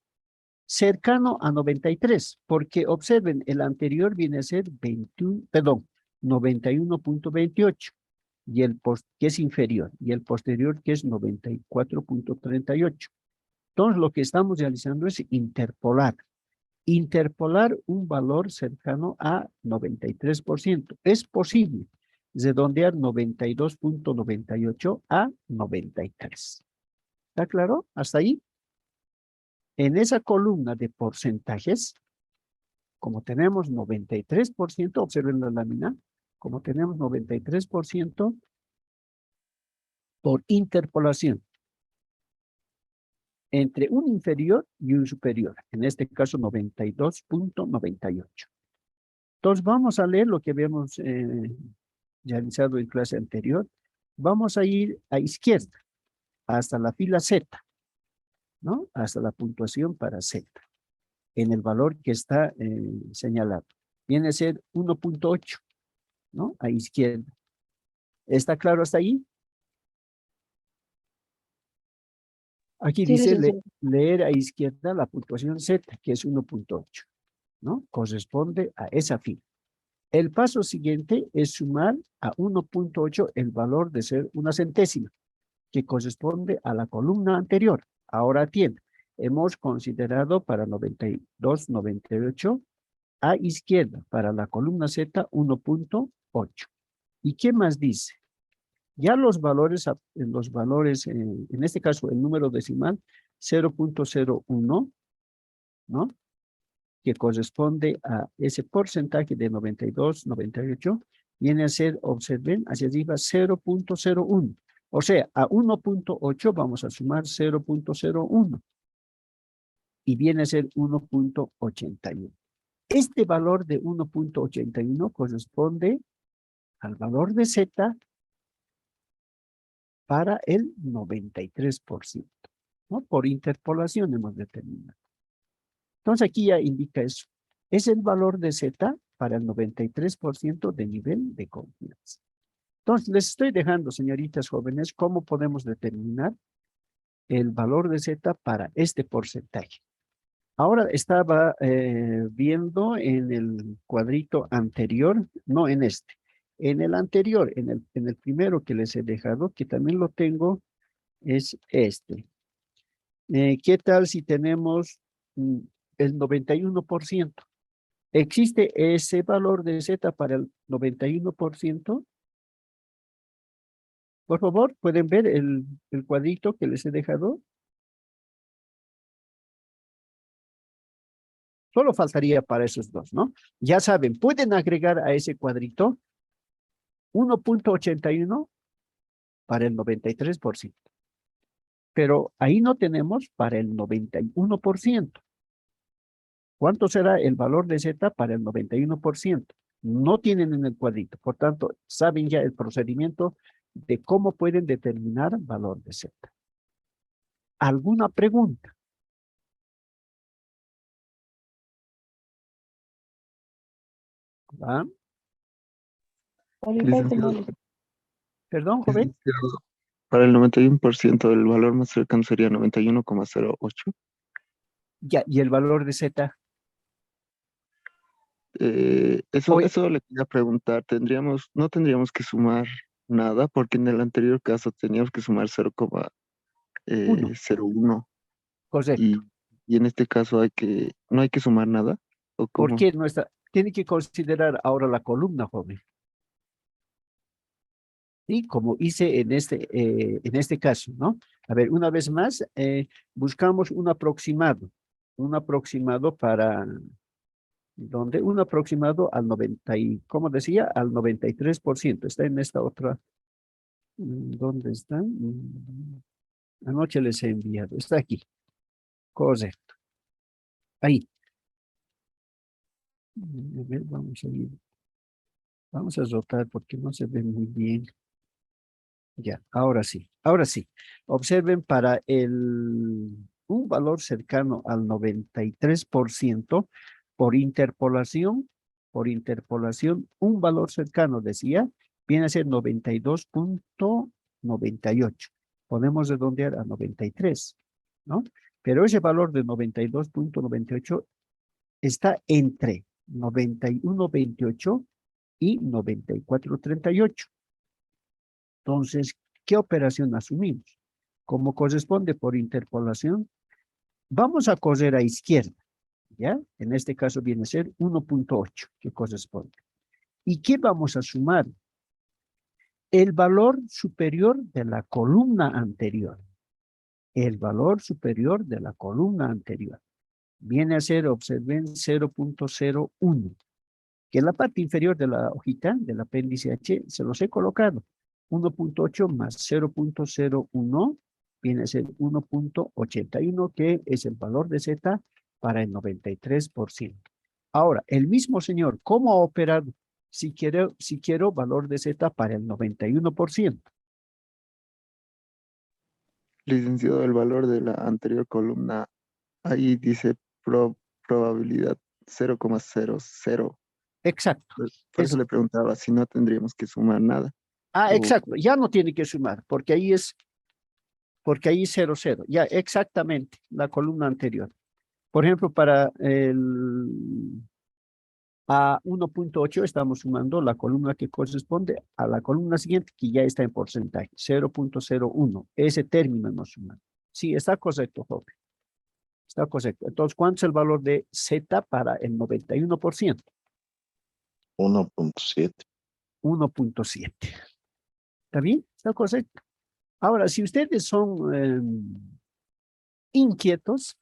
cercano a 93, porque observen, el anterior viene a ser 91.28, y que es inferior, y el posterior que es 94.38. Entonces, lo que estamos realizando es interpolar un valor cercano a 93%. Es posible redondear 92.98 a 93. ¿Está claro? ¿Hasta ahí? En esa columna de porcentajes, como tenemos 93%, observen la lámina, como tenemos 93% por interpolación entre un inferior y un superior, en este caso 92.98. Entonces vamos a leer lo que habíamos realizado en clase anterior. Vamos a ir a izquierda hasta la fila Z, ¿no? Hasta la puntuación para Z. en el valor que está señalado. Viene a ser 1.8, ¿no? A izquierda. ¿Está claro hasta ahí? Aquí Sí, dice licenciado. leer a izquierda la puntuación Z, que es 1.8, ¿no? Corresponde a esa fila. El paso siguiente es sumar a 1.8 el valor de ser una centésima, que corresponde a la columna anterior. Ahora tiene, hemos considerado para 92, 98, a izquierda, para la columna Z 1.8. ¿Y qué más dice? Ya los valores, en este caso el número decimal 0.01, ¿no? Que corresponde a ese porcentaje de 92, 98, viene a ser, observen, hacia arriba 0.01. O sea, a 1.8 vamos a sumar 0.01 y viene a ser 1.81. Este valor de 1.81 corresponde al valor de Z para el 93%, ¿no? Por interpolación hemos determinado. Entonces aquí ya indica eso. Es el valor de Z para el 93% de nivel de confianza. Entonces les estoy dejando, señoritas jóvenes, cómo podemos determinar el valor de Z para este porcentaje. Ahora estaba viendo en el cuadrito anterior, no en este, en el anterior, en el primero que les he dejado, que también lo tengo, es este. ¿Qué tal si tenemos el 91%? ¿Existe ese valor de Z para el 91%? Por favor, ¿pueden ver el cuadrito que les he dejado? Solo faltaría para esos dos, ¿no? Ya saben, pueden agregar a ese cuadrito 1.81 para el 93%. Pero ahí no tenemos para el 91%. ¿Cuánto será el valor de Z para el 91%? No tienen en el cuadrito. Por tanto, saben ya el procedimiento de cómo pueden determinar valor de Z. ¿Alguna pregunta? ¿Ah? Ahorita Licenciado, tenemos. Perdón, joven. licenciado, para el 91% el valor más cercano sería 91,08. Ya, y el valor de Z. Eso, Oye, eso le quería preguntar, no tendríamos que sumar nada, porque en el anterior caso teníamos que sumar 0,01 correcto. y en este caso no hay que sumar nada, ¿o ¿Por cómo? qué no está? Tiene que considerar ahora la columna, joven. ¿Sí? Como hice en este caso, ¿no? A ver, una vez más, buscamos un aproximado para, ¿dónde? Un aproximado al 90 y, ¿cómo decía? Al 93%. Está en esta otra, ¿dónde está? Anoche les he enviado, está aquí, correcto, ahí. A ver, vamos a rotar porque no se ve muy bien. Ya, ahora sí, ahora sí. Observen para un valor cercano al 93% por interpolación, un valor cercano, decía, viene a ser 92.98. Podemos redondear a 93, ¿no? Pero ese valor de 92.98 está entre 91.28 y 94.38. Entonces, ¿qué operación asumimos? Como corresponde por interpolación, vamos a correr a izquierda, ¿ya? En este caso viene a ser 1.8, que corresponde. ¿Y qué vamos a sumar? El valor superior de la columna anterior. El valor superior de la columna anterior. Viene a ser, observen, 0.01, que en la parte inferior de la hojita, del apéndice H, se los he colocado. 1.8 más 0.01 viene a ser 1.81, que es el valor de Z para el 93%. Ahora, el mismo señor, ¿cómo ha operado? Si quiero valor de Z para el 91%. Licenciado, el valor de la anterior columna, ahí dice probabilidad 0,00. Exacto. Por eso le preguntaba si no tendríamos que sumar nada. Exacto. Ya no tiene que sumar, porque ahí es 0, 0. Ya, exactamente, la columna anterior. Por ejemplo, para el a 1.8 estamos sumando la columna que corresponde a la columna siguiente, que ya está en porcentaje, 0.01. Ese término nos suma. Sí, está correcto, joven. Está correcto. Entonces, ¿cuánto es el valor de Z para el 91%? 1.7. 1.7. ¿Está bien? Está correcto. Ahora, si ustedes son inquietos,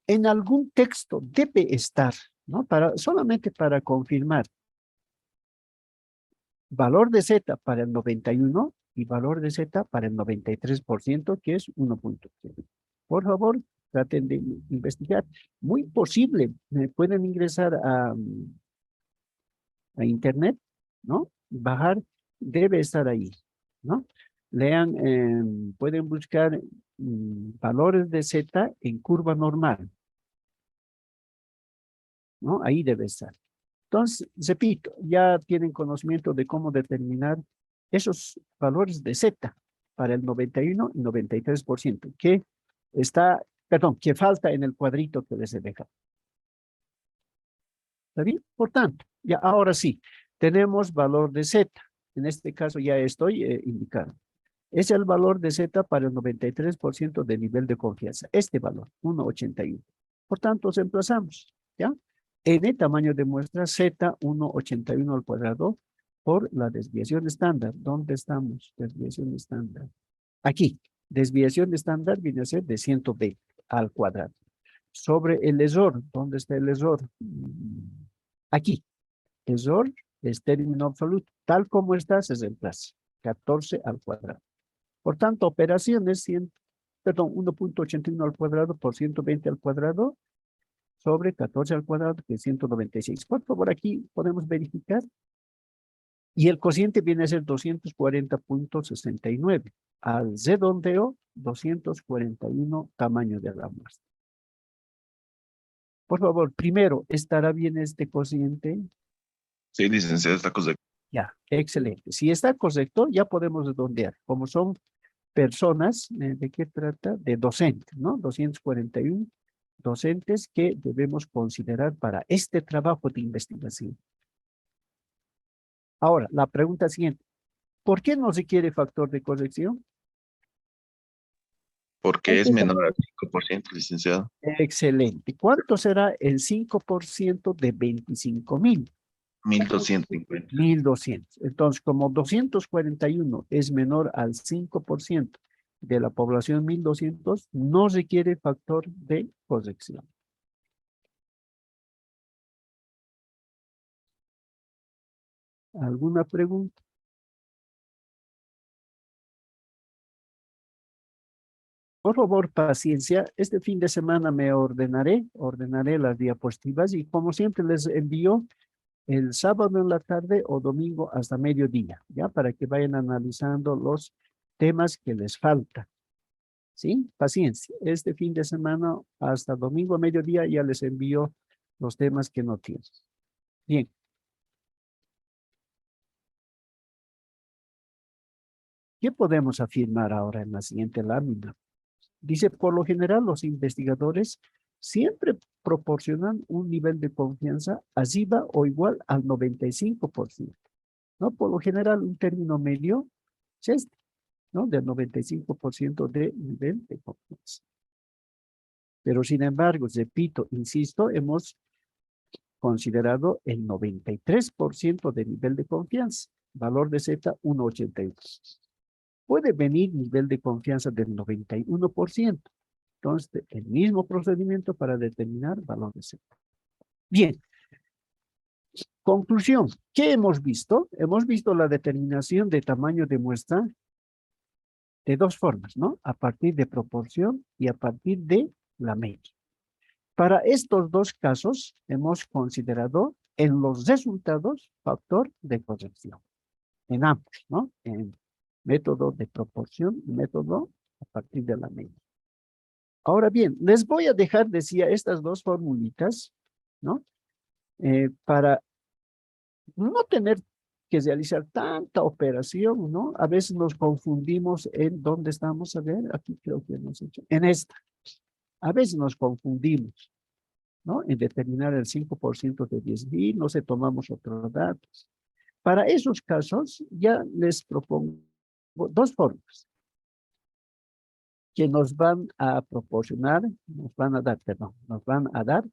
en algún texto debe estar, ¿no? Solamente para confirmar. Valor de Z para el 91 y valor de Z para el 93%, que es 1.7. Por favor, traten de investigar. Muy posible, pueden ingresar a internet, ¿no? Bajar, debe estar ahí, ¿no? Lean, pueden buscar valores de Z en curva normal, ¿no? Ahí debe estar. Entonces, repito, ya tienen conocimiento de cómo determinar esos valores de Z para el 91 y 93%, que que falta en el cuadrito que les he dejado. ¿Está bien? Por tanto, ya ahora sí, tenemos valor de Z. En este caso ya estoy indicando. Es el valor de Z para el 93% de nivel de confianza. Este valor, 1.81. Por tanto, reemplazamos, ¿ya? N, tamaño de muestra, Z, 1.81 al cuadrado, por la desviación estándar. ¿Dónde estamos? Desviación estándar. Aquí, desviación estándar viene a ser de 120 al cuadrado. Sobre el error, ¿dónde está el error? Aquí. Error es término absoluto. Tal como está, se reemplaza. 14 al cuadrado. Por tanto, operaciones, 1.81 al cuadrado por 120 al cuadrado sobre 14 al cuadrado, que es 196. Por favor, aquí podemos verificar. Y el cociente viene a ser 240.69. Al redondeo, 241 tamaño de la muestra. Por favor, primero, ¿estará bien este cociente? Sí, licenciado, está correcto. Ya, excelente. Si está correcto, ya podemos redondear. Como son personas, ¿de qué trata? De docentes, ¿no? 241 docentes que debemos considerar para este trabajo de investigación. Ahora, la pregunta siguiente. ¿Por qué no requiere factor de corrección? Porque es menor al 5%, licenciado. Excelente. ¿Cuánto será el 5% de 25,000? 1.250. 1.200. Entonces, como 241 es menor al 5% de la población 1.200, no requiere factor de corrección. ¿Alguna pregunta? Por favor, paciencia. Este fin de semana me ordenaré las diapositivas y como siempre les envío el sábado en la tarde o domingo hasta mediodía, ¿ya? Para que vayan analizando los temas que les faltan. ¿Sí? Paciencia. Este fin de semana hasta domingo a mediodía ya les envío los temas que no tienen. Bien. ¿Qué podemos afirmar ahora en la siguiente lámina? Dice, por lo general, los investigadores siempre proporcionan un nivel de confianza arriba o igual al 95%. ¿No? Por lo general, un término medio es este, ¿no? Del 95% de nivel de confianza. Pero sin embargo, repito, insisto, hemos considerado el 93% de nivel de confianza. Valor de Z, 1.81. Puede venir nivel de confianza del 91%. Entonces, el mismo procedimiento para determinar valor de Z. Bien. Conclusión. ¿Qué hemos visto? Hemos visto la determinación de tamaño de muestra de dos formas, ¿no? A partir de proporción y a partir de la media. Para estos dos casos, hemos considerado en los resultados factor de corrección. En ambos, ¿no? En método de proporción y método a partir de la media. Ahora bien, les voy a dejar, decía, estas dos formulitas ¿no? Para no tener que realizar tanta operación, ¿no? A veces nos confundimos en dónde estamos, a ver, aquí creo que hemos hecho, en esta. A veces nos confundimos, ¿no? En determinar el 5% de 10.000, no sé, tomamos otros datos. Para esos casos, ya les propongo dos formas que nos van a proporcionar, nos van a dar,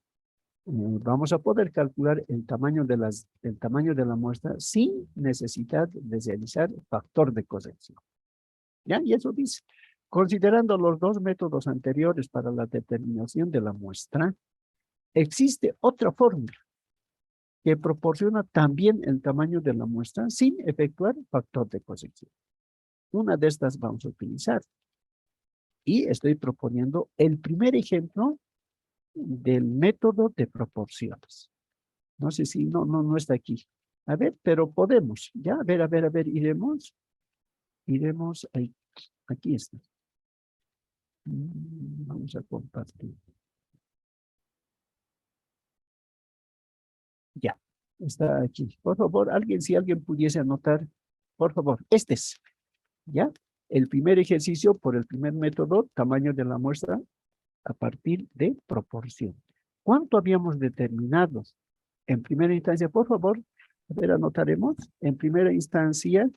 vamos a poder calcular el tamaño de la muestra sin necesidad de realizar factor de corrección. ¿Ya? Y eso dice, considerando los dos métodos anteriores para la determinación de la muestra, existe otra fórmula que proporciona también el tamaño de la muestra sin efectuar factor de corrección. Una de estas vamos a utilizar. Y estoy proponiendo el primer ejemplo del método de proporciones. No sé si no está aquí. A ver, pero podemos. Ya, a ver, iremos ahí. Aquí está. Vamos a compartir. Ya, está aquí. Por favor, si alguien pudiese anotar, por favor, este es, ¿ya? El primer ejercicio por el primer método, tamaño de la muestra a partir de proporción. ¿Cuánto habíamos determinado? En primera instancia, por favor, a ver, anotaremos. En primera instancia,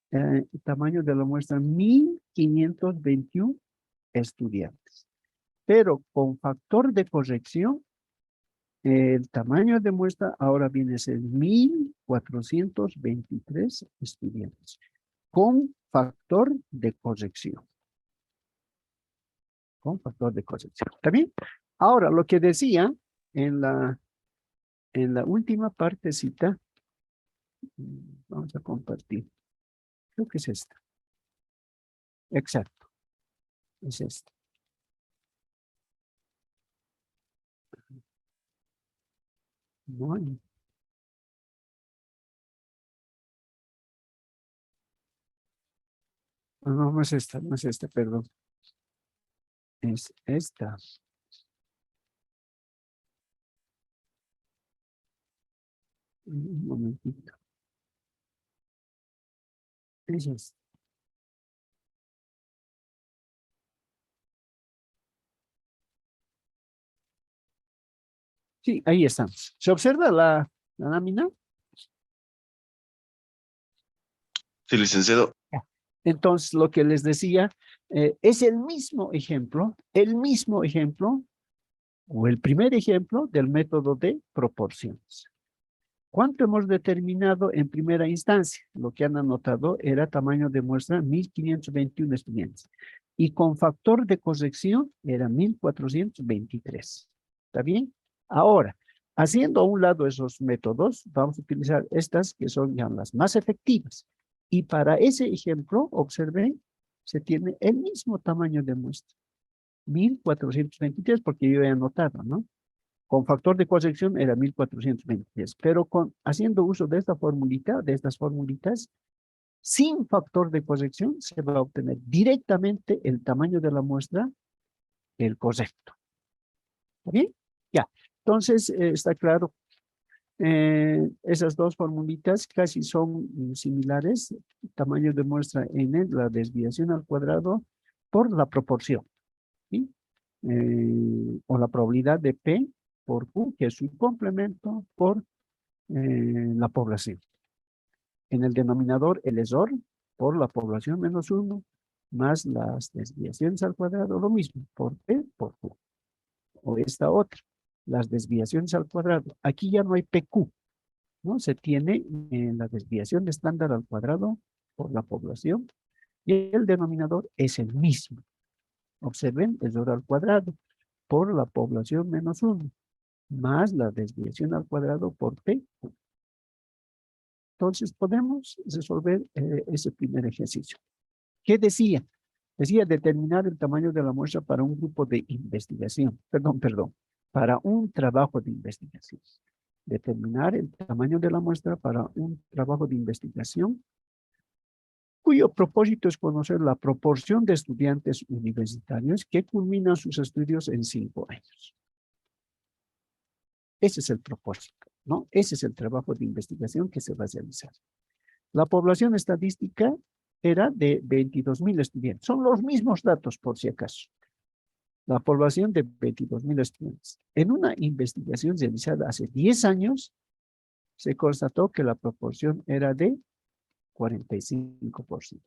el tamaño de la muestra, 1.521 estudiantes. Pero con factor de corrección, el tamaño de muestra ahora viene a ser 1.423 estudiantes. Con factor de corrección. Con factor de corrección. ¿Está bien? Ahora, lo que decía en la última partecita, vamos a compartir. Creo que es esta. Exacto. Es esta. No hay. No es esta, perdón. Es esta. Un momentito. Es esta. Sí, ahí estamos. ¿Se observa la lámina? Sí, licenciado. Entonces, lo que les decía, es el mismo ejemplo, o el primer ejemplo del método de proporciones. ¿Cuánto hemos determinado en primera instancia? Lo que han anotado era tamaño de muestra 1.521 estudiantes. Y con factor de corrección era 1.423. ¿Está bien? Ahora, haciendo a un lado esos métodos, vamos a utilizar estas que son ya las más efectivas. Y para ese ejemplo, observen, se tiene el mismo tamaño de muestra. 1.423, porque yo he anotado, ¿no? Con factor de corrección era 1.423, pero haciendo uso de esta formulita, de estas formulitas, sin factor de corrección se va a obtener directamente el tamaño de la muestra, el correcto. ¿Está bien? Ya. Entonces, está claro. Esas dos formulitas casi son similares. Tamaño de muestra n, la desviación al cuadrado por la proporción. ¿Sí? O la probabilidad de P por Q, que es su complemento por la población. En el denominador, el error por la población menos 1, más las desviaciones al cuadrado, lo mismo, por P por Q. O esta otra, las desviaciones al cuadrado. Aquí ya no hay PQ, ¿no? Se tiene la desviación estándar al cuadrado por la población y el denominador es el mismo. Observen, error al cuadrado por la población menos 1, más la desviación al cuadrado por P. Entonces podemos resolver ese primer ejercicio. ¿Qué decía? Decía determinar el tamaño de la muestra para un grupo de investigación. Perdón, para un trabajo de investigación. Determinar el tamaño de la muestra para un trabajo de investigación cuyo propósito es conocer la proporción de estudiantes universitarios que culminan sus estudios en 5 años. Ese es el propósito, ¿no? Ese es el trabajo de investigación que se va a realizar. La población estadística era de 22.000 estudiantes. Son los mismos datos, por si acaso. La población de 22.000 estudiantes. En una investigación realizada hace 10 años, se constató que la proporción era de 45%.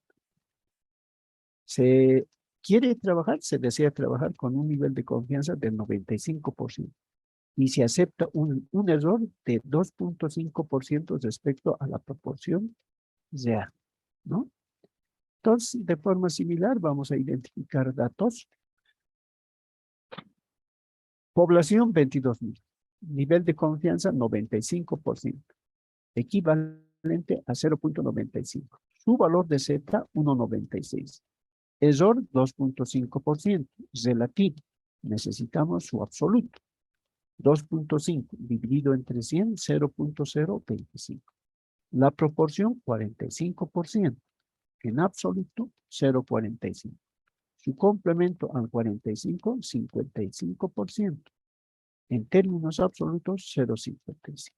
Se desea trabajar con un nivel de confianza del 95%. Y se acepta un error de 2.5% respecto a la proporción real, ¿no? Entonces, de forma similar, vamos a identificar datos. Población 22.000. Nivel de confianza 95%. Equivalente a 0.95. Su valor de Z 1.96. Error 2.5%. Relativo. Necesitamos su absoluto. 2.5 dividido entre 100, 0.025. La proporción 45%. En absoluto 0.45. Su complemento al 45, 55%. En términos absolutos, 0.55.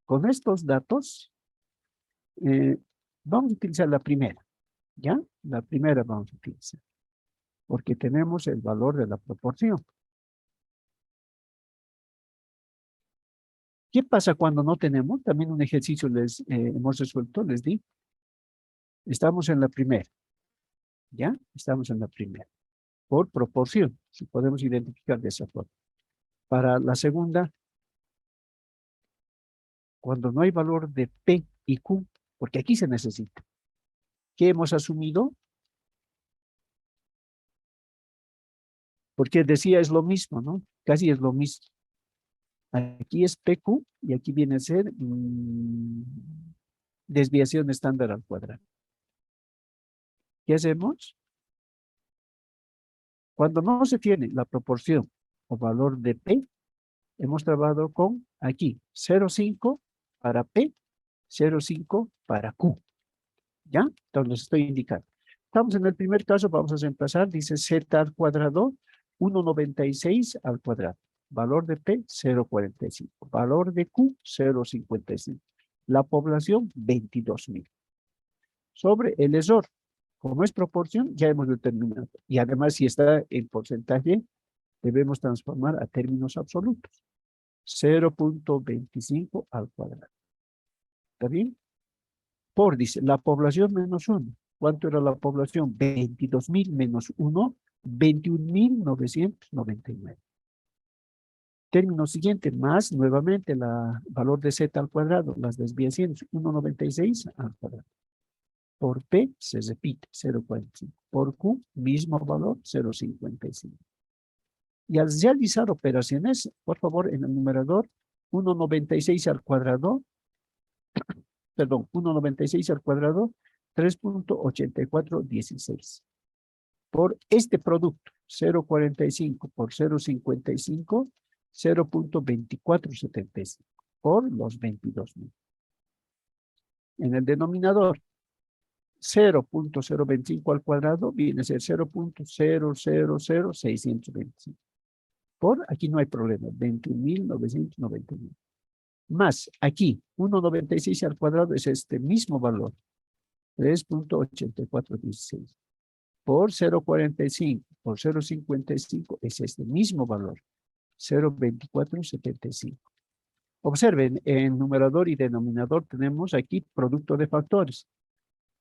Con estos datos, vamos a utilizar la primera, ¿ya? La primera vamos a utilizar, porque tenemos el valor de la proporción. ¿Qué pasa cuando no tenemos? También un ejercicio hemos resuelto, les di. Estamos en la primera, ¿ya? Estamos en la primera. Por proporción, si podemos identificar de esa forma. Para la segunda, cuando no hay valor de P y Q, porque aquí se necesita. ¿Qué hemos asumido? Porque decía es lo mismo, ¿no? Casi es lo mismo. Aquí es PQ y aquí viene a ser desviación estándar al cuadrado. ¿Qué hacemos? Cuando no se tiene la proporción o valor de P, hemos trabajado con aquí 0,5 para P, 0,5 para Q. ¿Ya? Entonces les estoy indicando. Estamos en el primer caso, vamos a reemplazar, dice Z al cuadrado, 1,96 al cuadrado. Valor de P, 0,45. Valor de Q, 0,55. La población, 22.000. Sobre el error, como es proporción, ya hemos determinado. Y además, si está en porcentaje, debemos transformar a términos absolutos. 0.25 al cuadrado. ¿Está bien? Por, dice, la población menos 1. ¿Cuánto era la población? 22.000 menos 1, 21.999. Término siguiente, más nuevamente el valor de Z al cuadrado, las desviaciones, 1.96 al cuadrado. Por P se repite, 0.45. Por Q, mismo valor, 0.55. Y al realizar operaciones, por favor, en el numerador, 1.96 al cuadrado, perdón, 1.96 al cuadrado, 3.8416. Por este producto, 0.45 por 0.55, 0.2475 por los 22.000. En el denominador, 0.025 al cuadrado viene a ser 0.000625. Por, aquí no hay problema, 21.999. Más, aquí, 1.96 al cuadrado es este mismo valor, 3.8416. Por 0.45, por 0.55 es este mismo valor, 0.2475. Observen, en numerador y denominador tenemos aquí producto de factores.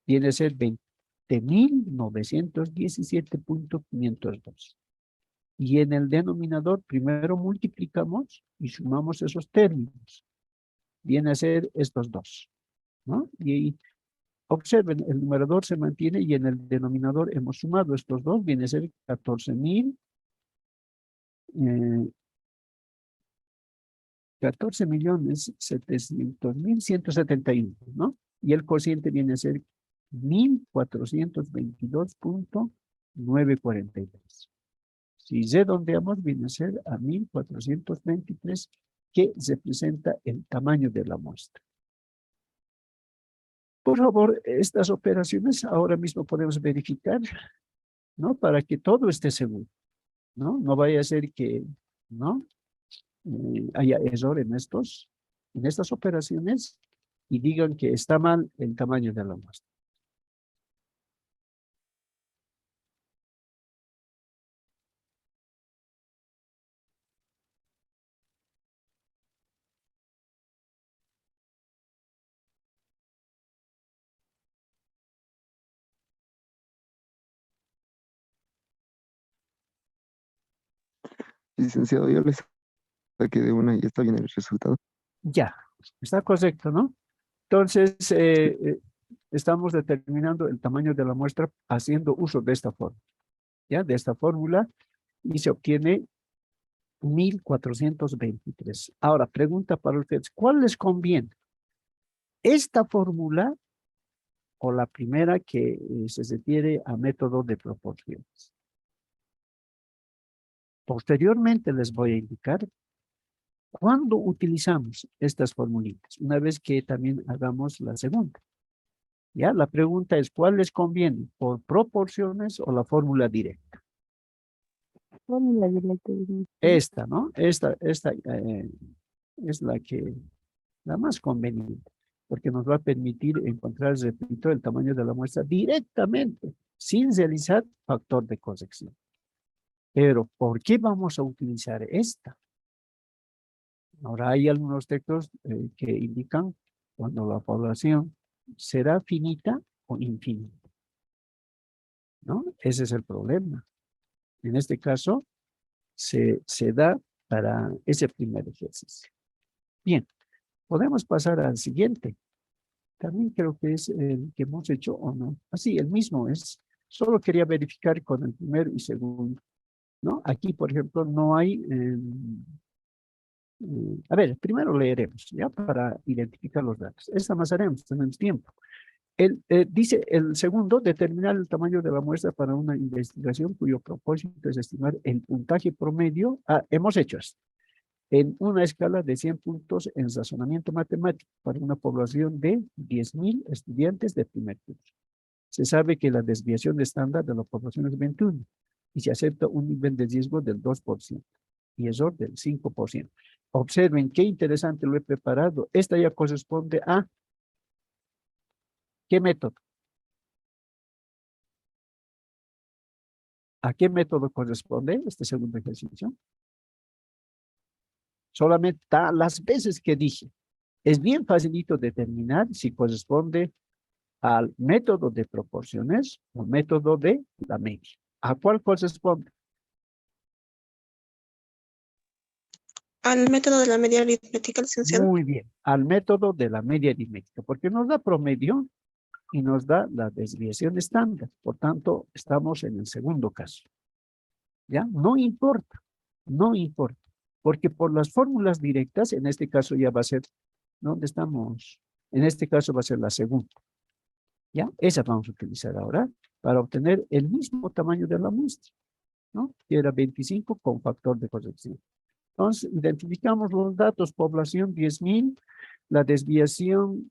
Viene a ser 20.917.502. Y en el denominador primero multiplicamos y sumamos esos términos. Viene a ser estos dos, ¿no? Y observen, el numerador se mantiene y en el denominador hemos sumado estos dos, viene a ser 14.700.171, ¿no? Y el cociente viene a ser 1.422.943. Si redondeamos, viene a ser a 1.423, que representa el tamaño de la muestra. Por favor, estas operaciones ahora mismo podemos verificar, ¿no? Para que todo esté seguro. ¿no? No vaya a ser que, ¿no? Haya error en estas operaciones y digan que está mal el tamaño de la muestra. Licenciado, yo les saqué de una y está bien el resultado. Ya, está correcto, ¿no? Entonces, estamos determinando el tamaño de la muestra haciendo uso de esta fórmula, ¿ya? De esta fórmula y se obtiene 1423. Ahora, pregunta para ustedes, ¿cuál les conviene? ¿Esta fórmula o la primera que se refiere a método de proporciones? Posteriormente les voy a indicar cuándo utilizamos estas formulitas, una vez que también hagamos la segunda. Ya, la pregunta es, ¿cuál les conviene? ¿Por proporciones o la fórmula directa? Fórmula directa. Licenciado. Esta, ¿no? Esta es la más conveniente, porque nos va a permitir encontrar, repito, el tamaño de la muestra directamente, sin realizar factor de corrección. Pero, ¿por qué vamos a utilizar esta? Ahora hay algunos textos que indican cuando la población será finita o infinita, ¿no? Ese es el problema. En este caso, se da para ese primer ejercicio. Bien, podemos pasar al siguiente. También creo que es el que hemos hecho o no. Así, el mismo es. Solo quería verificar con el primero y segundo, ¿no? Aquí, por ejemplo, no hay... a ver, primero leeremos, ¿ya? Para identificar los datos. Esta más haremos, tenemos tiempo. Dice el segundo, determinar el tamaño de la muestra para una investigación cuyo propósito es estimar el puntaje promedio. Hemos hecho esto. En una escala de 100 puntos en razonamiento matemático para una población de 10.000 estudiantes de primer curso. Se sabe que la desviación estándar de la población es 21 y se acepta un nivel de riesgo del 2% y error del 5%. Observen qué interesante lo he preparado. Esta ya corresponde a ¿qué método? ¿A qué método corresponde este segundo ejercicio? Solamente las veces que dije. Es bien facilito determinar si corresponde al método de proporciones o método de la media. ¿A cuál corresponde? Al método de la media aritmética, licenciado. Muy bien, al método de la media aritmética, porque nos da promedio y nos da la desviación estándar. Por tanto, estamos en el segundo caso. ¿Ya? No importa, no importa, porque por las fórmulas directas, en este caso ya va a ser, ¿dónde estamos? En este caso va a ser la segunda. ¿Ya? Esa vamos a utilizar ahora para obtener el mismo tamaño de la muestra, ¿no? Que era 25 con factor de corrección. Entonces, identificamos los datos, población 10.000, la desviación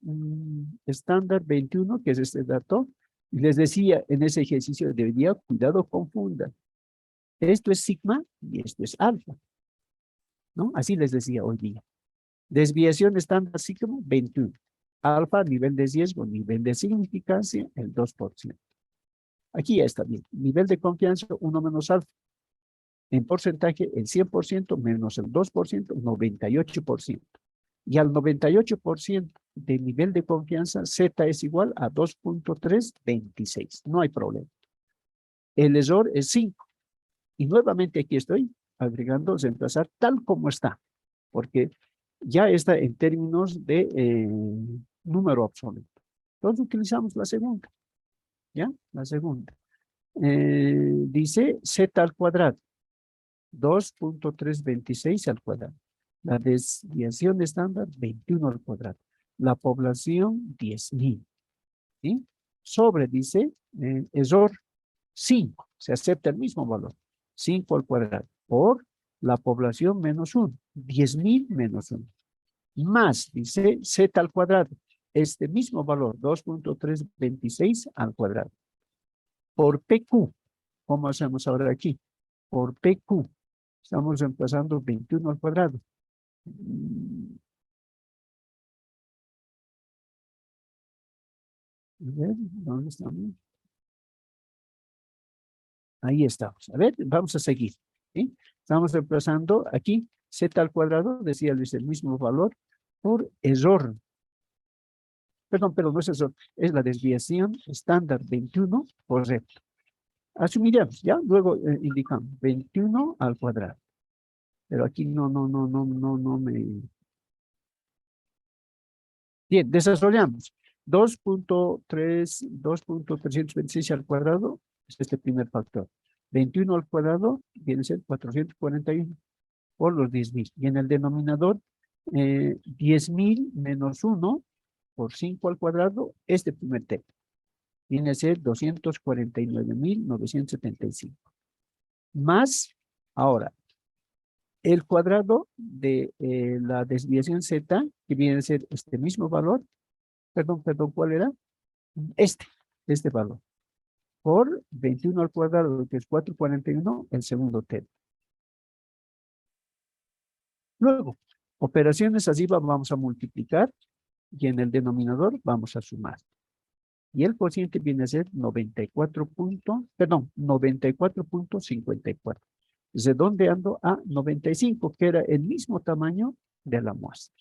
estándar 21, que es este dato, y les decía en ese ejercicio debería, cuidado, confunda. Esto es sigma y esto es alfa, ¿no? Así les decía hoy día. Desviación estándar sigma 21. Alfa, nivel de riesgo, nivel de significancia, el 2%. Aquí ya está bien. Nivel de confianza, 1 menos alfa. En porcentaje, el 100% menos el 2%, 98%. Y al 98% de nivel de confianza, Z es igual a 2.326. No hay problema. El error es 5. Y nuevamente aquí estoy agregando, reemplazar tal como está. Porque ya está en términos de número absoluto. Entonces utilizamos la segunda. ¿Ya? La segunda. Dice Z al cuadrado. 2.326 al cuadrado. La desviación estándar, 21 al cuadrado. La población, 10.000. ¿Sí? Sobre, dice, error 5. Se acepta el mismo valor. 5 al cuadrado. Por la población menos 1. 10.000 menos 1. Más, dice, Z al cuadrado. Este mismo valor, 2.326 al cuadrado. Por PQ. ¿Cómo hacemos ahora aquí? por PQ. Estamos reemplazando 21 al cuadrado. Mm, A ver, ¿dónde estamos? Ahí estamos. A ver, vamos a seguir. ¿Sí? Estamos reemplazando aquí z al cuadrado, decía Luis, el mismo valor, por error. Perdón, no es error, es la desviación estándar 21 correcto. Asumiremos, ¿ya? Luego indicamos 21 al cuadrado. Pero aquí no me... Bien, desarrollamos. 2.326 al cuadrado es este primer factor. 21 al cuadrado viene a ser 441 por los 10.000. Y en el denominador, 10.000 menos 1 por 5 al cuadrado, este primer término. Viene a ser 249.975. Más, ahora, el cuadrado de la desviación z, que viene a ser este mismo valor, perdón, ¿cuál era? Este valor, por 21 al cuadrado, que es 441, el segundo término. Luego, operaciones así vamos a multiplicar y en el denominador vamos a sumar. Y el cociente viene a ser 94.54. ¿Desde dónde ando? A 95, que era el mismo tamaño de la muestra.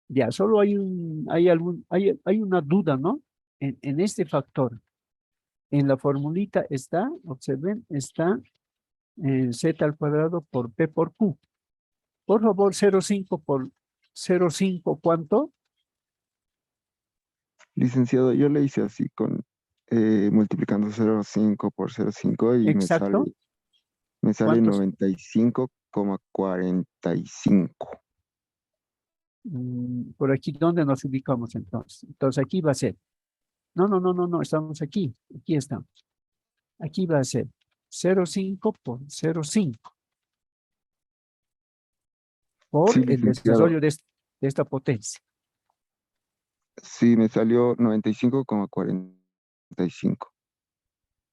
Ya, solo hay una duda, ¿no? En este factor. En la formulita está, observen, está z al cuadrado por p por q. Por favor, 0,5 por 0,5, ¿cuánto? Licenciado, yo le hice así con multiplicando 0,5 por 0,5 y Exacto. me sale ¿Cuántos? 95,45. Por aquí, ¿dónde nos ubicamos entonces? Entonces aquí va a ser. No, estamos aquí. Aquí estamos. Aquí va a ser 0,5 por 0,5 por Sí, el licenciado, desarrollo de esta potencia. sí, me salió 95,45.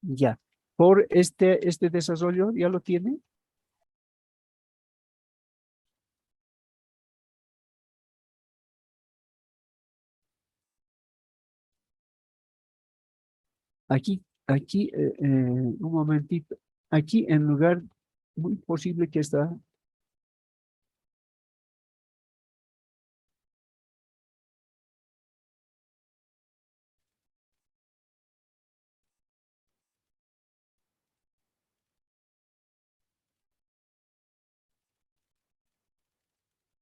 Ya. Por este desarrollo, ¿ya lo tiene? Aquí, un momentito. Aquí en lugar, muy posible que está.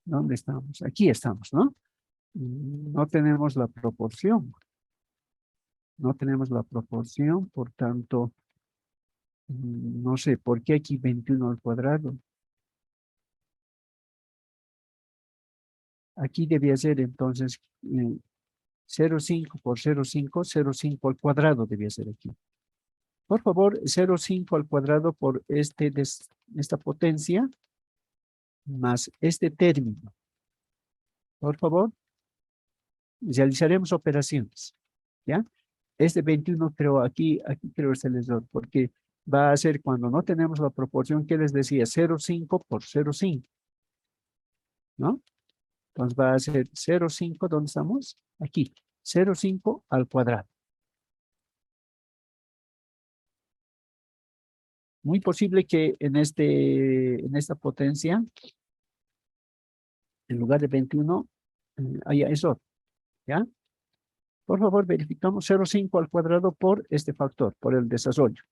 ¿Dónde estamos? Aquí estamos, ¿no? No tenemos la proporción. No tenemos la proporción, por tanto, no sé, ¿por qué aquí 21 al cuadrado? Aquí debía ser entonces 0,5 por 0,5, 0,5 al cuadrado debía ser aquí. Por favor, 0,5 al cuadrado por esta potencia más este término. Por favor, realizaremos operaciones. ¿Ya? Este 21 creo aquí creo es el error, porque va a ser cuando no tenemos la proporción que les decía, 0,5 por 0,5. ¿No? Entonces va a ser 0,5, ¿dónde estamos? Aquí, 0,5 al cuadrado. Muy posible que en esta potencia, en lugar de 21, haya eso, ¿ya? Por favor, verificamos 0,5 al cuadrado por este factor, por el desarrollo.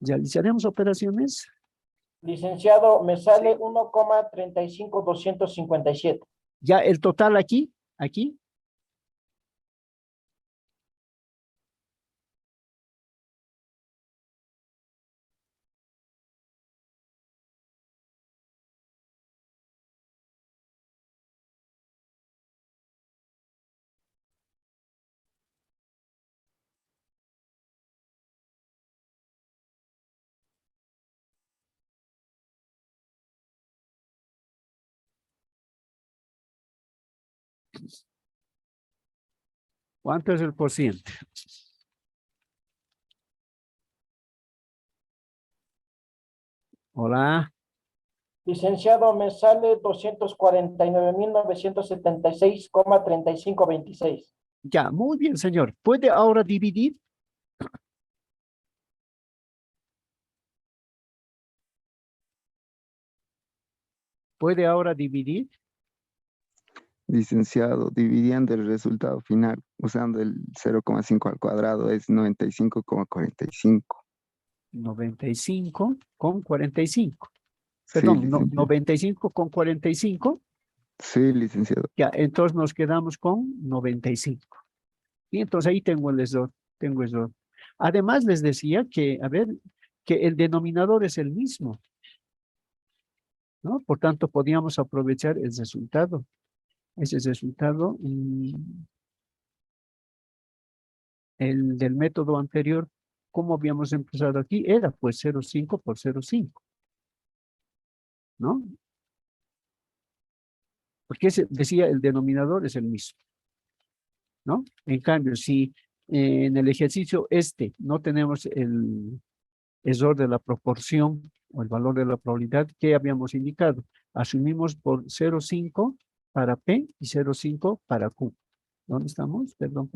Realizaremos operaciones. Licenciado, me sale 1,35257. Ya el total aquí, ¿Cuánto es el porciento? Hola. Licenciado, me sale 249.976,3526. Ya, muy bien, señor. ¿Puede ahora dividir? ¿Puede ahora dividir? Licenciado, dividiendo el resultado final usando el 0,5 al cuadrado es 95,45. 95 con 45. Sí, Perdón, no, licenciado. 95 con 45. Sí, licenciado. Ya, entonces nos quedamos con 95. Y entonces ahí tengo el error. Tengo error. Además les decía que, a ver, que el denominador es el mismo, ¿no? Por tanto, podíamos aprovechar el resultado. Ese resultado, el del método anterior, ¿cómo habíamos empezado aquí? Era pues 0,5 por 0,5, ¿no? Porque decía el denominador es el mismo, ¿no? En cambio, si en el ejercicio no tenemos el error de la proporción o el valor de la probabilidad que habíamos indicado, asumimos por 0,5 para P y 0,5 para Q. ¿Dónde estamos? Perdón.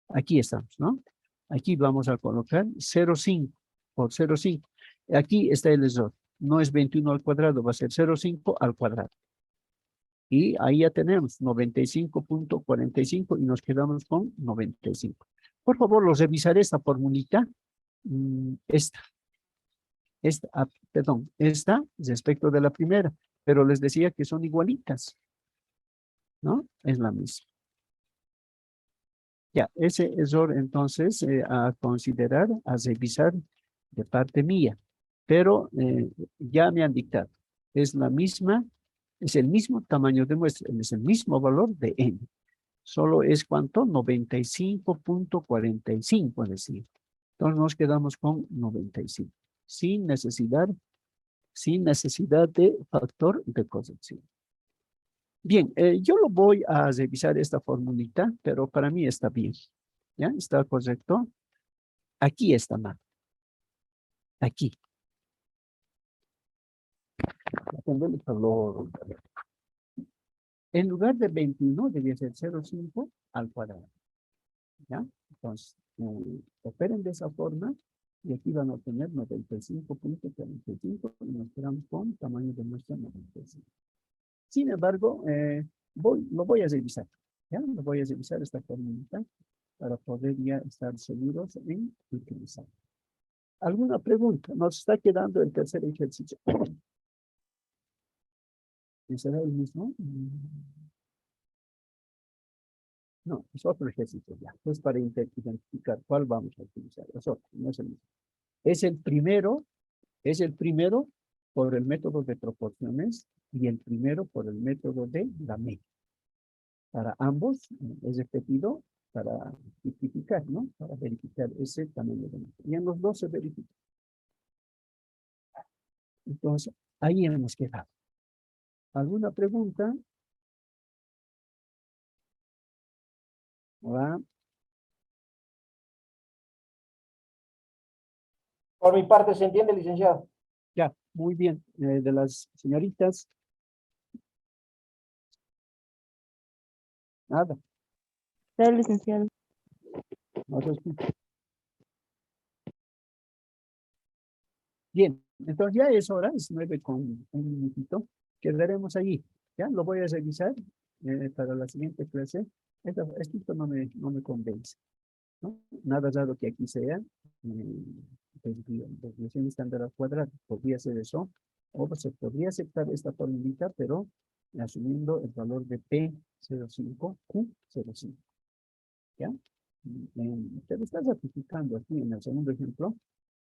Aquí estamos, ¿no? Aquí vamos a colocar 0,5 por 0,5. Aquí está el error. No es 21 al cuadrado, va a ser 0,5 al cuadrado. Y ahí ya tenemos 95,45 y nos quedamos con 95. Por favor, los revisaré esta formulita. Esta respecto de la primera, pero les decía que son igualitas, ¿no? Es la misma. Ya, ese error entonces a considerar, a revisar de parte mía, pero ya me han dictado, es la misma, es el mismo tamaño de muestra, es el mismo valor de n, solo es cuánto, 95,45, es decir, entonces nos quedamos con 95, sin necesidad de factor de corrección. Bien, yo lo voy a revisar esta formulita, pero para mí está bien. ¿Ya? ¿Está correcto? Aquí está mal. Aquí. En lugar de 21 debía ser 0,5 al cuadrado. ¿Ya? Entonces, operen de esa forma y aquí van a obtener 95,45 y nos quedamos con tamaño de muestra 95. Sin embargo, lo voy a revisar. ¿Ya? Lo voy a revisar esta formulita para poder ya estar seguros en utilizar. ¿Alguna pregunta? Nos está quedando el tercer ejercicio. ¿Será el mismo? No, es otro ejercicio ya. Es para identificar cuál vamos a utilizar. Es otro, no es el mismo. Es el primero por el método de proporciones y el primero por el método de la media. Para ambos es repetido para justificar, ¿no? Para verificar ese tamaño de método. Y en los dos se verifica. Entonces, ahí hemos quedado. ¿Alguna pregunta? Hola. Por mi parte, ¿se entiende, licenciado? Ya, muy bien. De las señoritas. Nada, Está licenciado. no se escucha. Bien, entonces ya es hora, es 9 con un minutito. Quedaremos allí. Ya lo voy a revisar para la siguiente clase. Esto no me convence, ¿no? Nada raro que aquí sea desviación estándar al cuadrado. Podría ser eso. O se podría aceptar esta formulita, pero asumiendo el valor de P05, Q05. ¿Ya? Te está ratificando aquí en el segundo ejemplo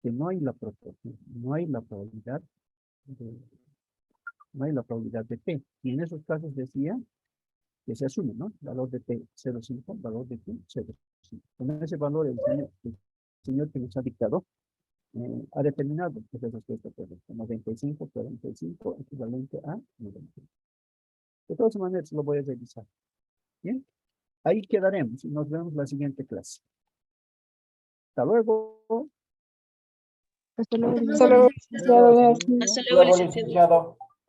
que no hay la proporción, no hay la probabilidad de P. Y en esos casos decía que se asume, ¿no? Valor de P 0,5, valor de Q 0,5. Con ese valor el señor que nos ha dictado ha determinado que es la respuesta correcta. 95, 45, equivalente a 95. De todas maneras lo voy a revisar. Bien, ahí quedaremos y nos vemos la siguiente clase. Hasta luego. Hasta luego. Hasta luego. Hasta luego. Luego, licenciado.